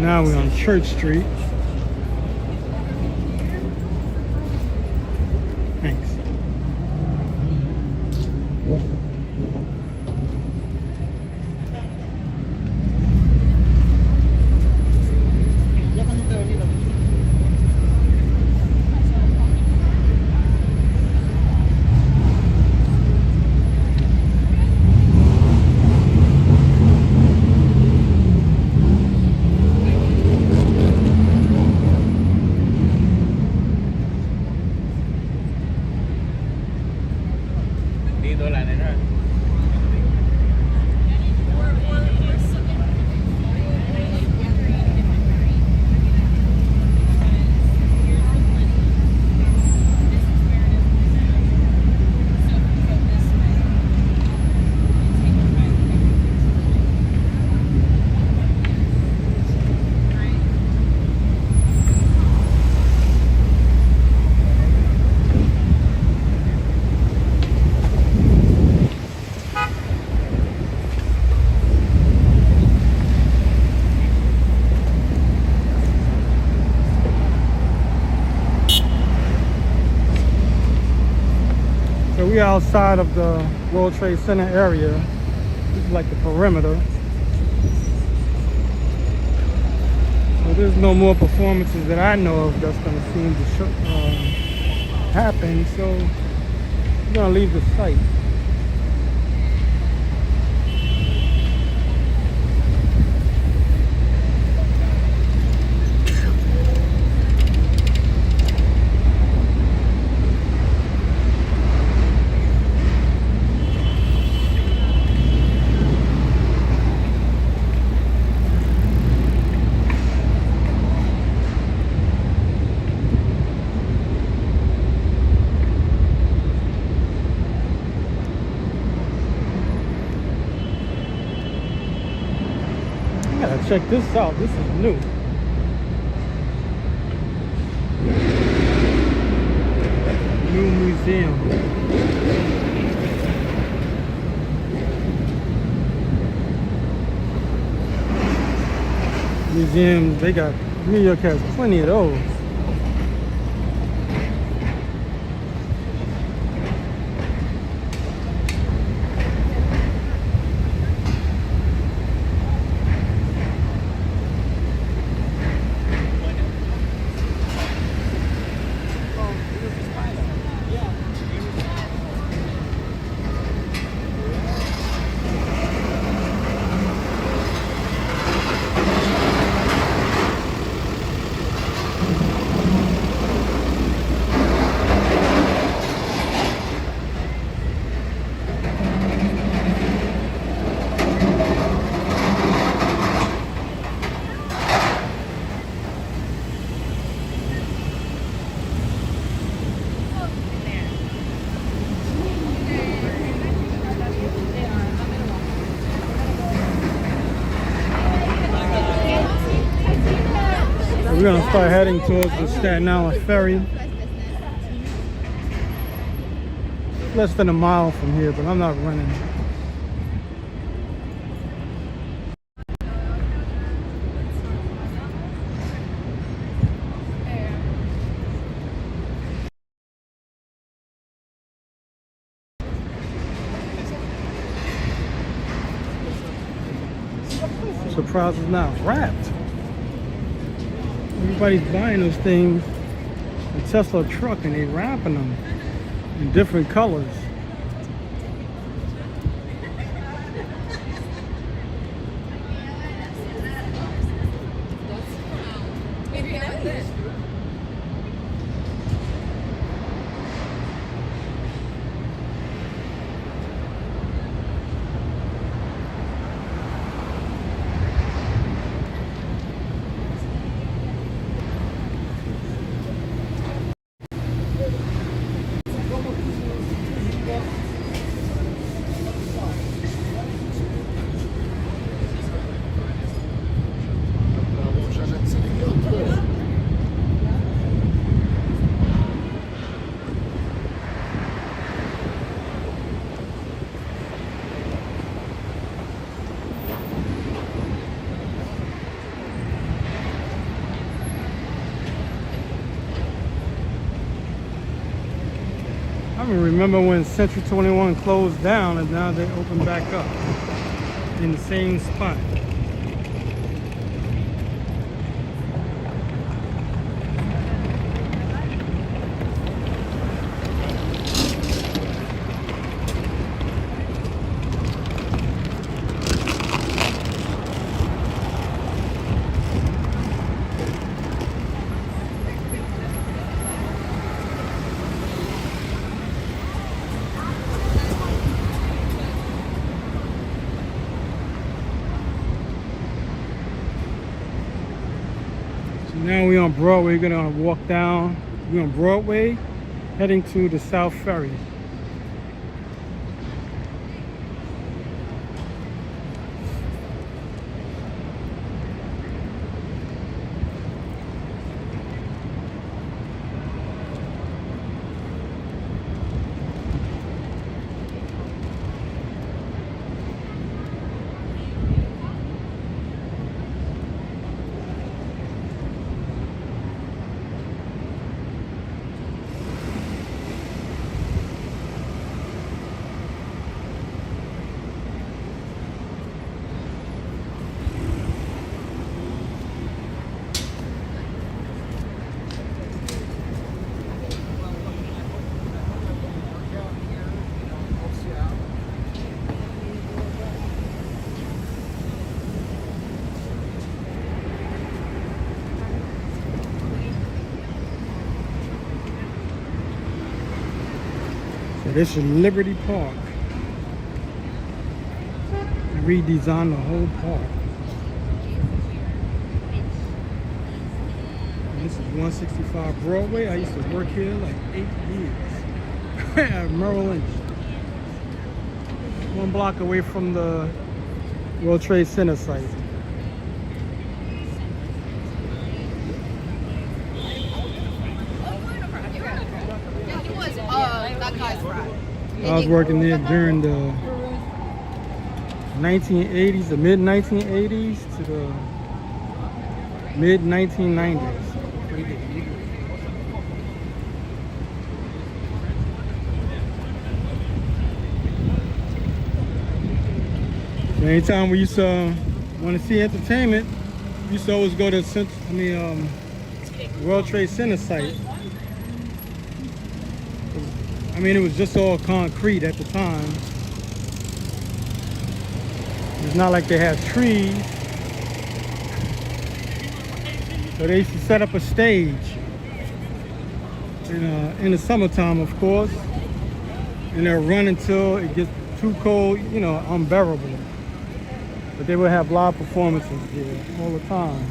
Now we're on Church Street. Thanks. So we are outside of the World Trade Center area. This is like the perimeter. So there's no more performances that I know of that's going to seem to happen. So we're going to leave the site. Check this out. This is new. New museum. Museums, they got, New York has plenty of those. We're gonna start heading towards the Staten Island ferry. Less than a mile from here, but I'm not running. Surprised it's not wrapped. Everybody's buying those things, a Tesla truck, and they wrapping them in different colors. I remember when Century 21 closed down and now they open back up in the same spot. Now we're on Broadway. We're gonna walk down. We're on Broadway, heading to the South Ferry. This is Liberty Park. They redesigned the whole park. And this is 165 Broadway. I used to work here like 8 years at Merrill Lynch. 1 block away from the World Trade Center site. I was working there during the 1980s, the mid 1980s to the mid 1990s. So anytime we used to want to see entertainment, we used to always go to World Trade Center site. I mean, it was just all concrete at the time. It's not like they had trees. So they used to set up a stage in the summertime, of course, and they'll run until it gets too cold, you know, unbearable. But they would have live performances there all the time.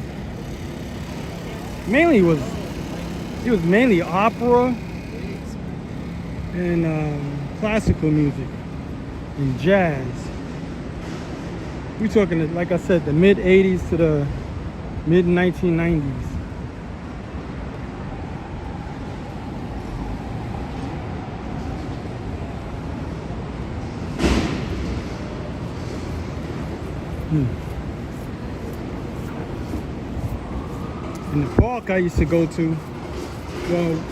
Mainly it was mainly opera and classical music and jazz. We're talking, like I said, the mid 80s to the mid 1990s. In the park I used to go to, well,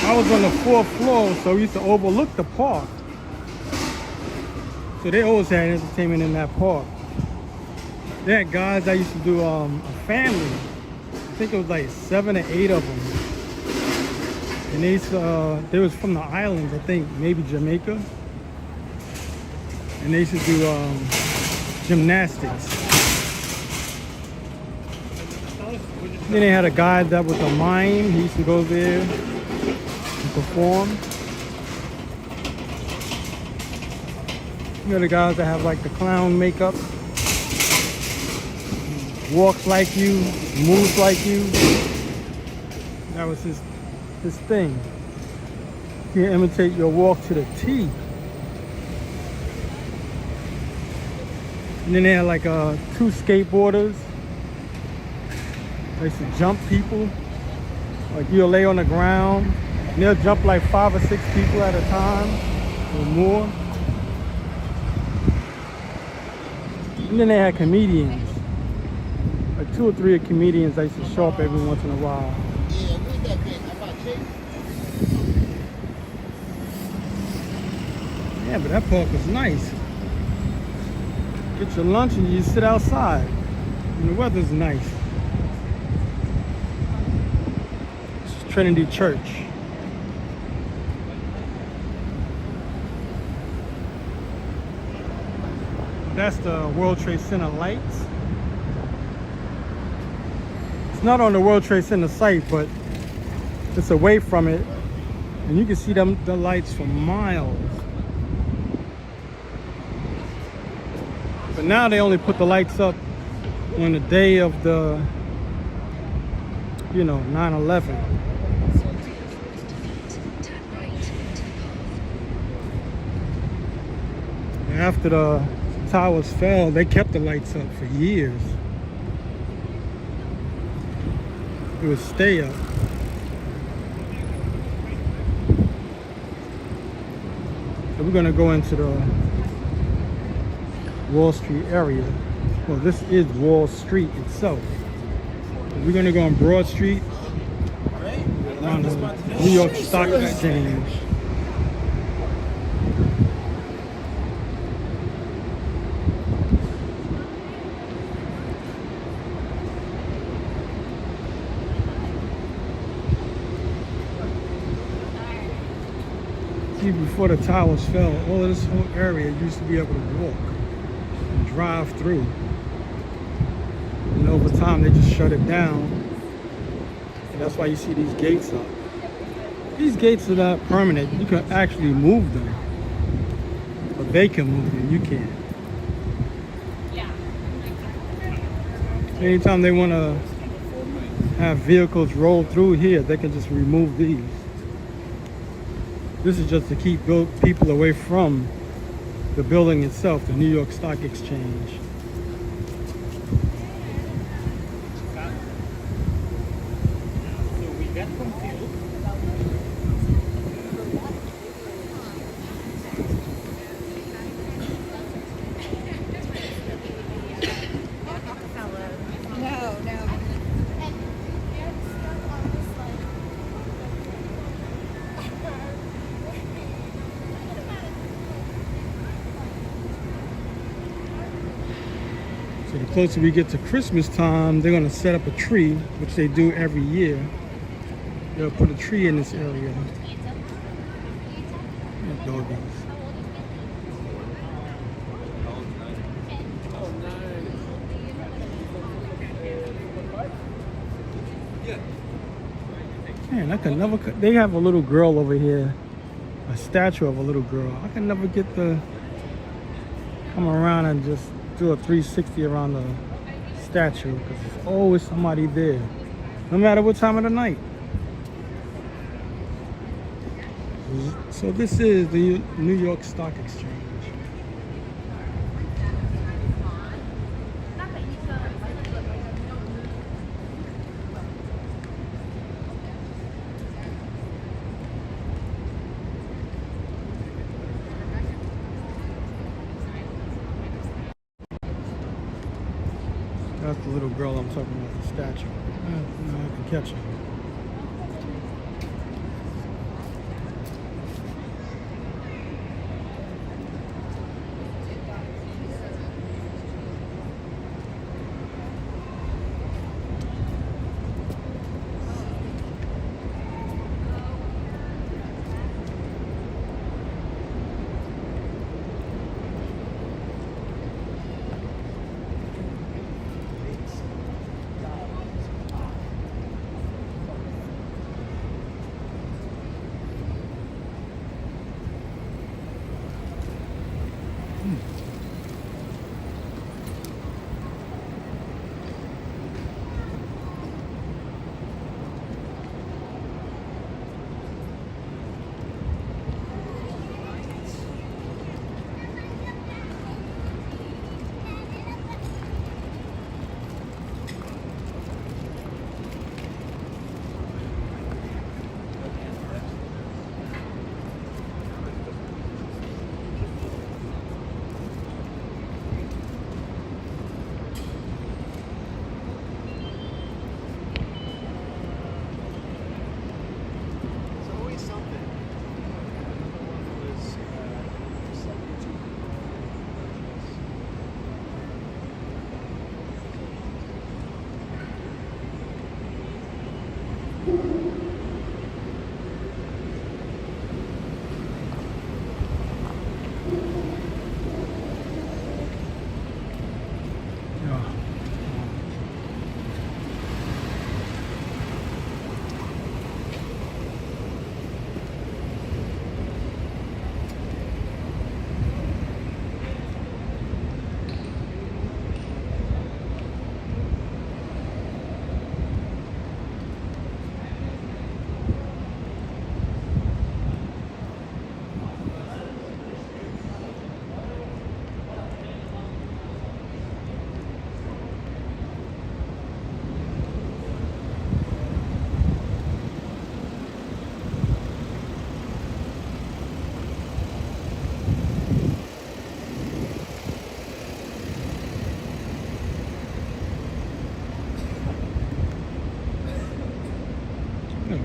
I was on the 4th floor, so we used to overlook the park. So they always had entertainment in that park. They had guys that used to do a family. I think it was like 7 or 8 of them. And they was from the islands, I think, maybe Jamaica. And they used to do gymnastics. Then they had a guy that was a mime. He used to go there and perform. You know the guys that have like the clown makeup, walks like you, moves like you. That was his thing. He can imitate your walk to the T. And then they had like 2 skateboarders. They used to jump people. Like you'll lay on the ground and they'll jump like 5 or 6 people at a time or more. And then they had comedians. Like 2 or 3 comedians that used to show up every once in a while. Yeah, but that park was nice. Get your lunch and you sit outside. And the weather's nice. This is Trinity Church. That's the World Trade Center lights. It's not on the World Trade Center site, but it's away from it. And you can see the lights for miles. But now they only put the lights up on the day of the, 9/11. After the towers fell, they kept the lights up for years. It would stay up. So we're gonna go into the Wall Street area. Well, this is Wall Street itself. We're gonna go on Broad Street, around the New York Stock Exchange. See, before the towers fell, all of this whole area used to be able to walk and drive through. And over time, they just shut it down. And that's why you see these gates up. These gates are not permanent. You can actually move them. But they can move them, you can't. Anytime they want to have vehicles roll through here, they can just remove these. This is just to keep people away from the building itself, the New York Stock Exchange. So the closer we get to Christmas time, they're going to set up a tree, which they do every year. They'll put a tree in this area. And doggies. Man, I can never. They have a little girl over here, a statue of a little girl. I can never get to come around and just do a 360 around the statue because there's always somebody there, no matter what time of the night. So this is the New York Stock Exchange. the little girl I'm talking about, the statue. No, I can catch her.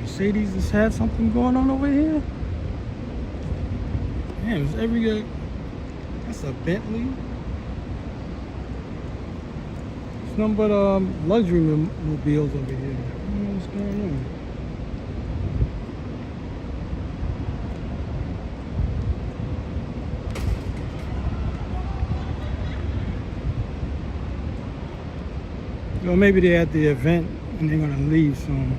Mercedes just had something going on over here. Damn, it's every that's a Bentley. It's nothing but luxury mobiles over here. I don't know what's going on. Well, maybe they're at the event and they're gonna leave soon.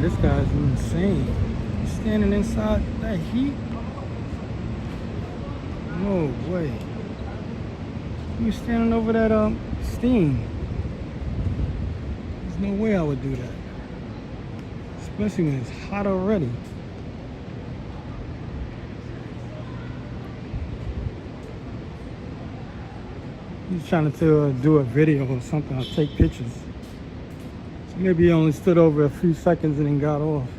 This guy's insane. He's standing inside that heat. No way. He was standing over that steam. There's no way I would do that. Especially when it's hot already. He's trying to do a video or something, or take pictures. Maybe he only stood over a few seconds and then got off.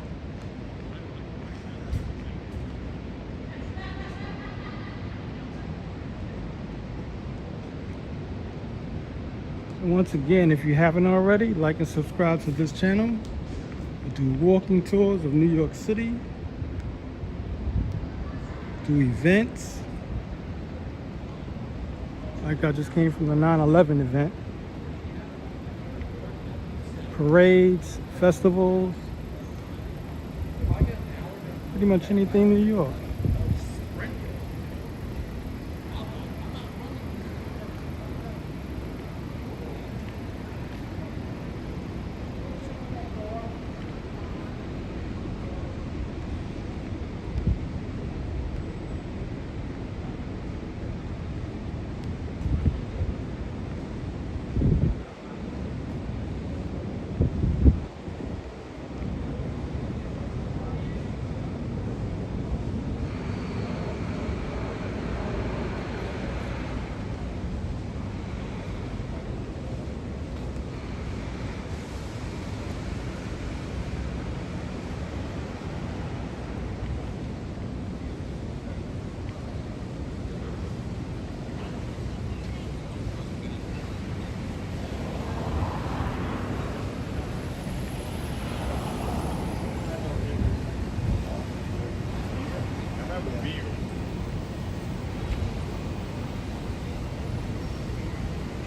So once again, if you haven't already, like and subscribe to this channel. We do walking tours of New York City. Do events. Like I just came from the 9/11 event. Parades, festivals, pretty much anything in New York.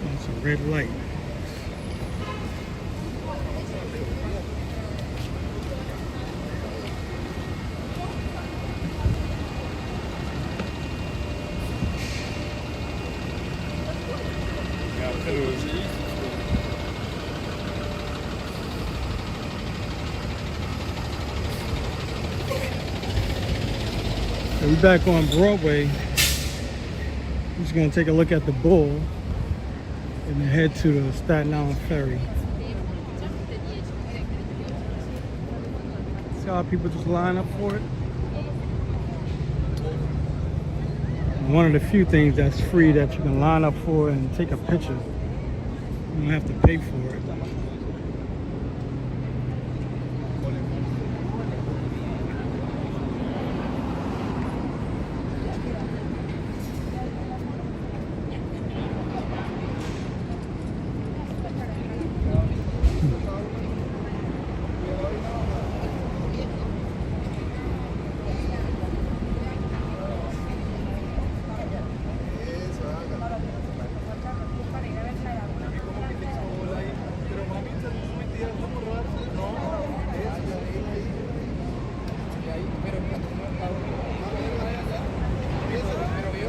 That's a red light. So we're back on Broadway. I'm just gonna take a look at the bull and then head to the Staten Island ferry. See how people just line up for it? One of the few things that's free that you can line up for and take a picture. You don't have to pay for it.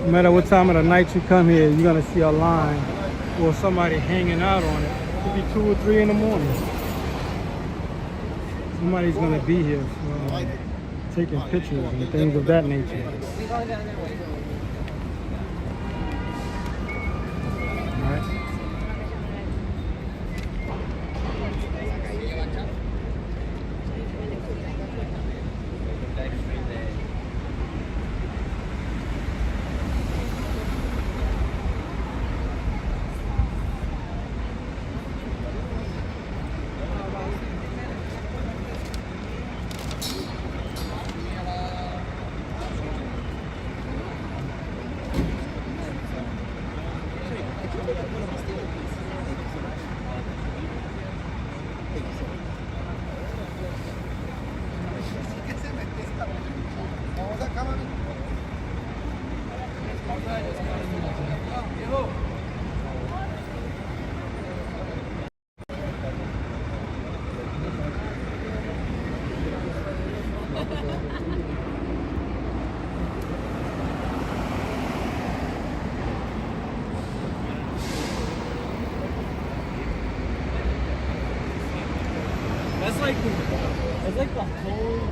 No matter what time of the night you come here, you're gonna see a line or somebody hanging out on it. It could be 2 or 3 in the morning. Somebody's gonna be here for, taking pictures and things of that nature. Alright. It's like the whole.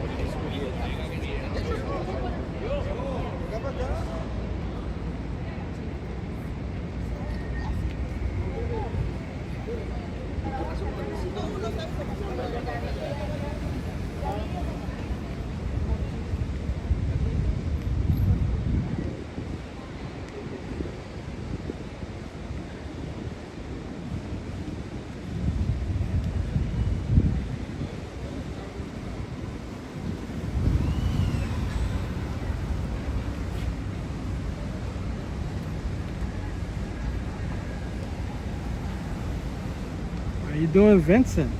How you doing, Vincent?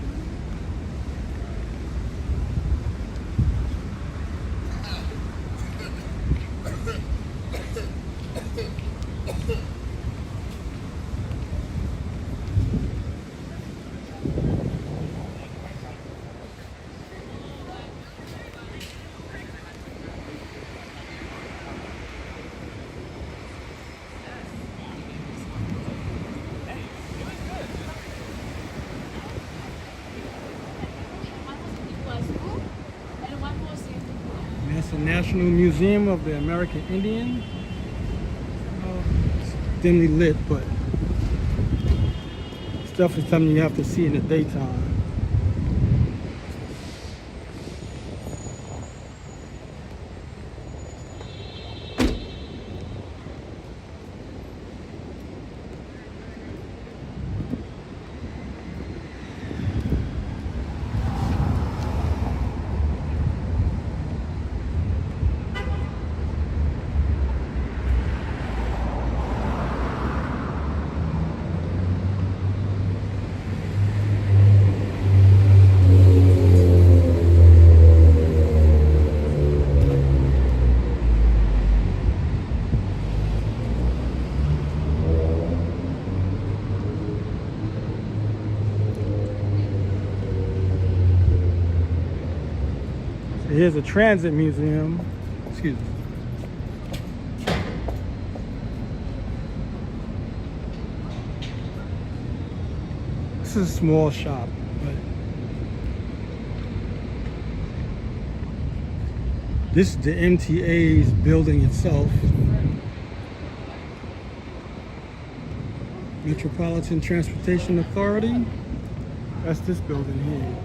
That's the National Museum of the American Indian. It's dimly lit, but stuff is something you have to see in the daytime. here's a transit museum. Excuse me. This is a small shop, but this is the MTA's building itself. Metropolitan Transportation Authority. That's this building here.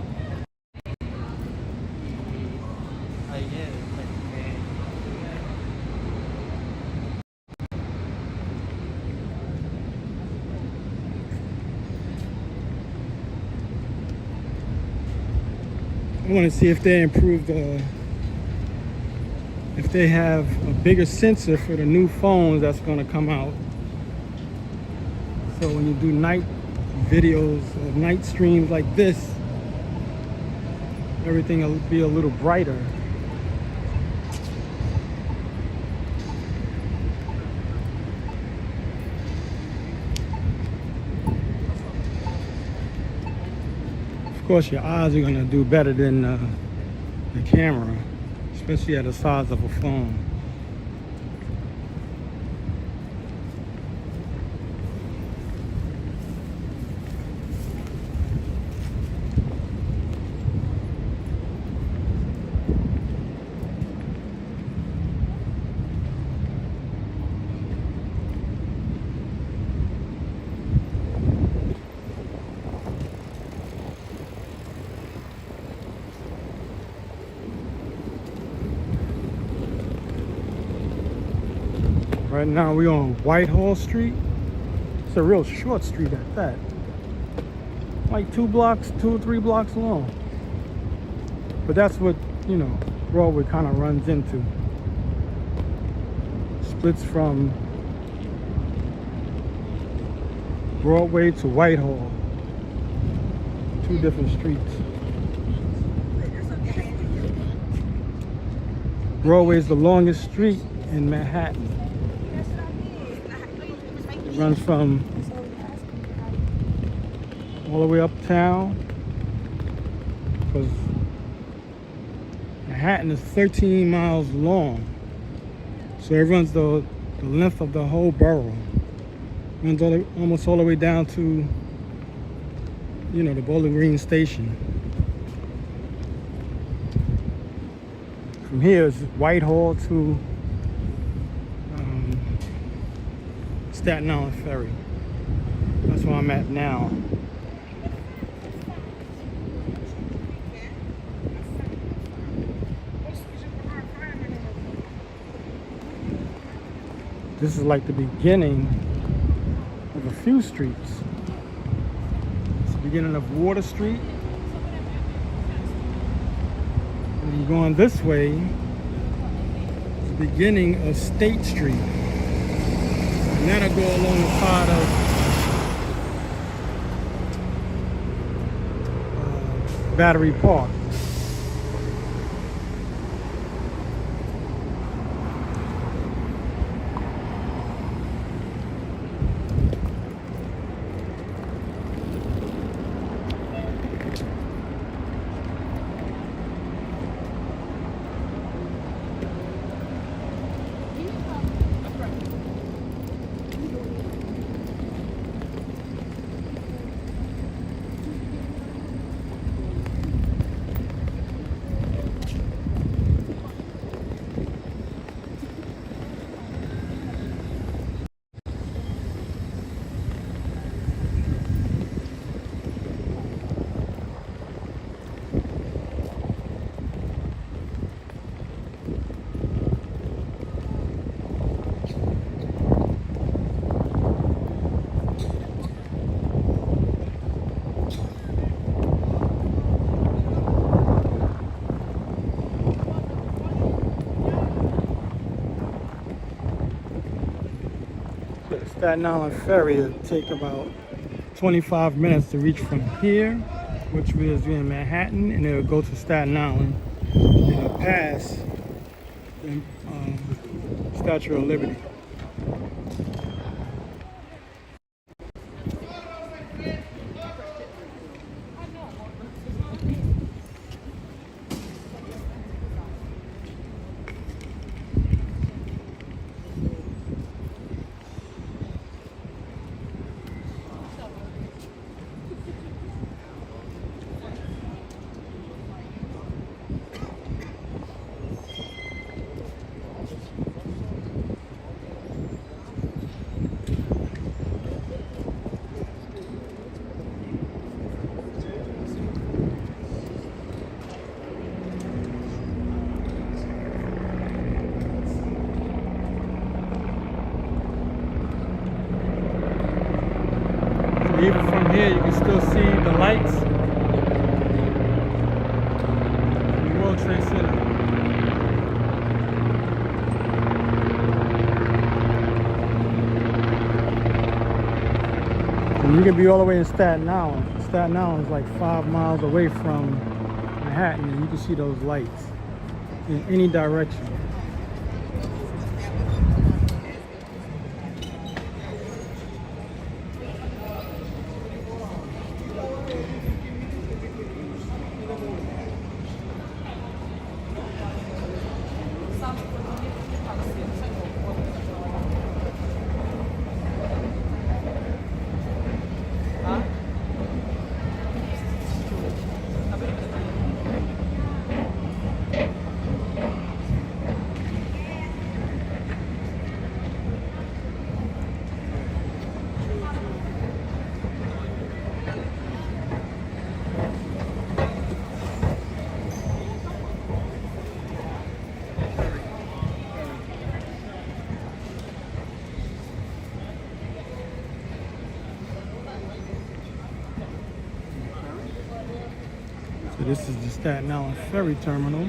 I want to see if they improved, if they have a bigger sensor for the new phones that's going to come out. So when you do night videos or night streams like this, everything will be a little brighter. Of course, your eyes are going to do better than the camera, especially at the size of a phone. Right now we're on Whitehall Street. It's a real short street at that. Like 2 or 3 blocks long. But that's what, you know, Broadway kind of runs into. Splits from Broadway to Whitehall. 2 different streets. Broadway is the longest street in Manhattan. Runs from all the way uptown, because Manhattan is 13 miles long, so it runs the length of the whole borough. Runs almost all the way down to, you know, the Bowling Green station. From here is Whitehall to Staten Island Ferry. That's where I'm at now. This is like the beginning of a few streets. It's the beginning of Water Street. And you're going this way, it's the beginning of State Street. And that'll go along the side of Battery Park. Staten Island Ferry, it'll take about 25 minutes to reach from here, which is in Manhattan, and it'll go to Staten Island, and it'll pass the Statue of Liberty. Even from here, you can still see the lights from the World Trade Center. And you can be all the way in Staten Island. Staten Island is like 5 miles away from Manhattan, and you can see those lights in any direction. So this is the Staten Island ferry terminal.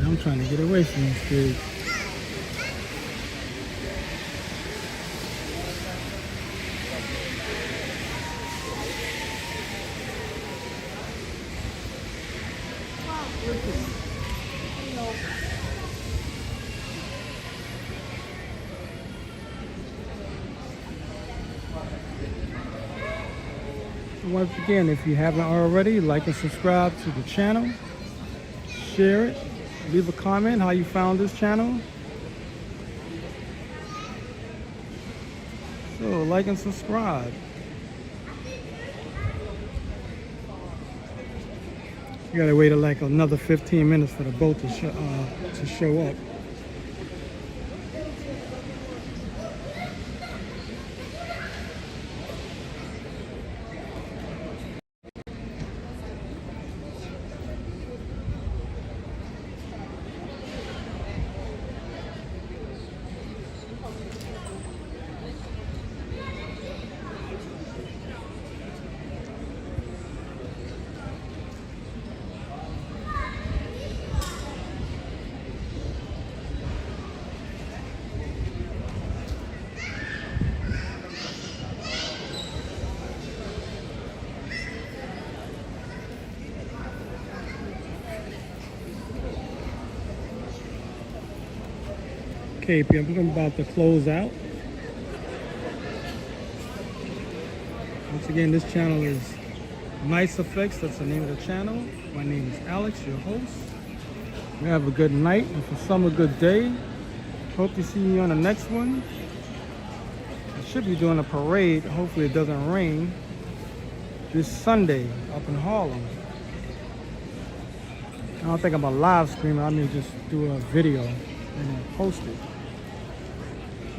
I'm trying to get away from these kids. Once again, if you haven't already, like and subscribe to the channel, share it, leave a comment how you found this channel. So like and subscribe. You gotta wait like another 15 minutes for the boat to show up. Okay, I'm about to close out. Once again, this channel is Nice Effects. That's the name of the channel. My name is Alex, your host. You have a good night, and for some, a good day. Hope to see you on the next one. I should be doing a parade. Hopefully it doesn't rain. This Sunday up in Harlem. I don't think I'm a live streamer. I may just do a video and then post it.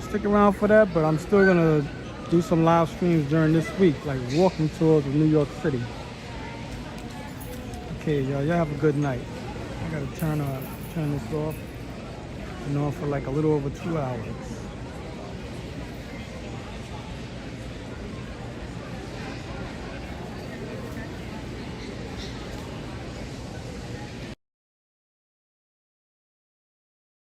Stick around for that, but I'm still gonna do some live streams during this week, like walking tours of New York City. Okay, y'all have a good night. I gotta turn this off. Been on for like a little over 2 hours.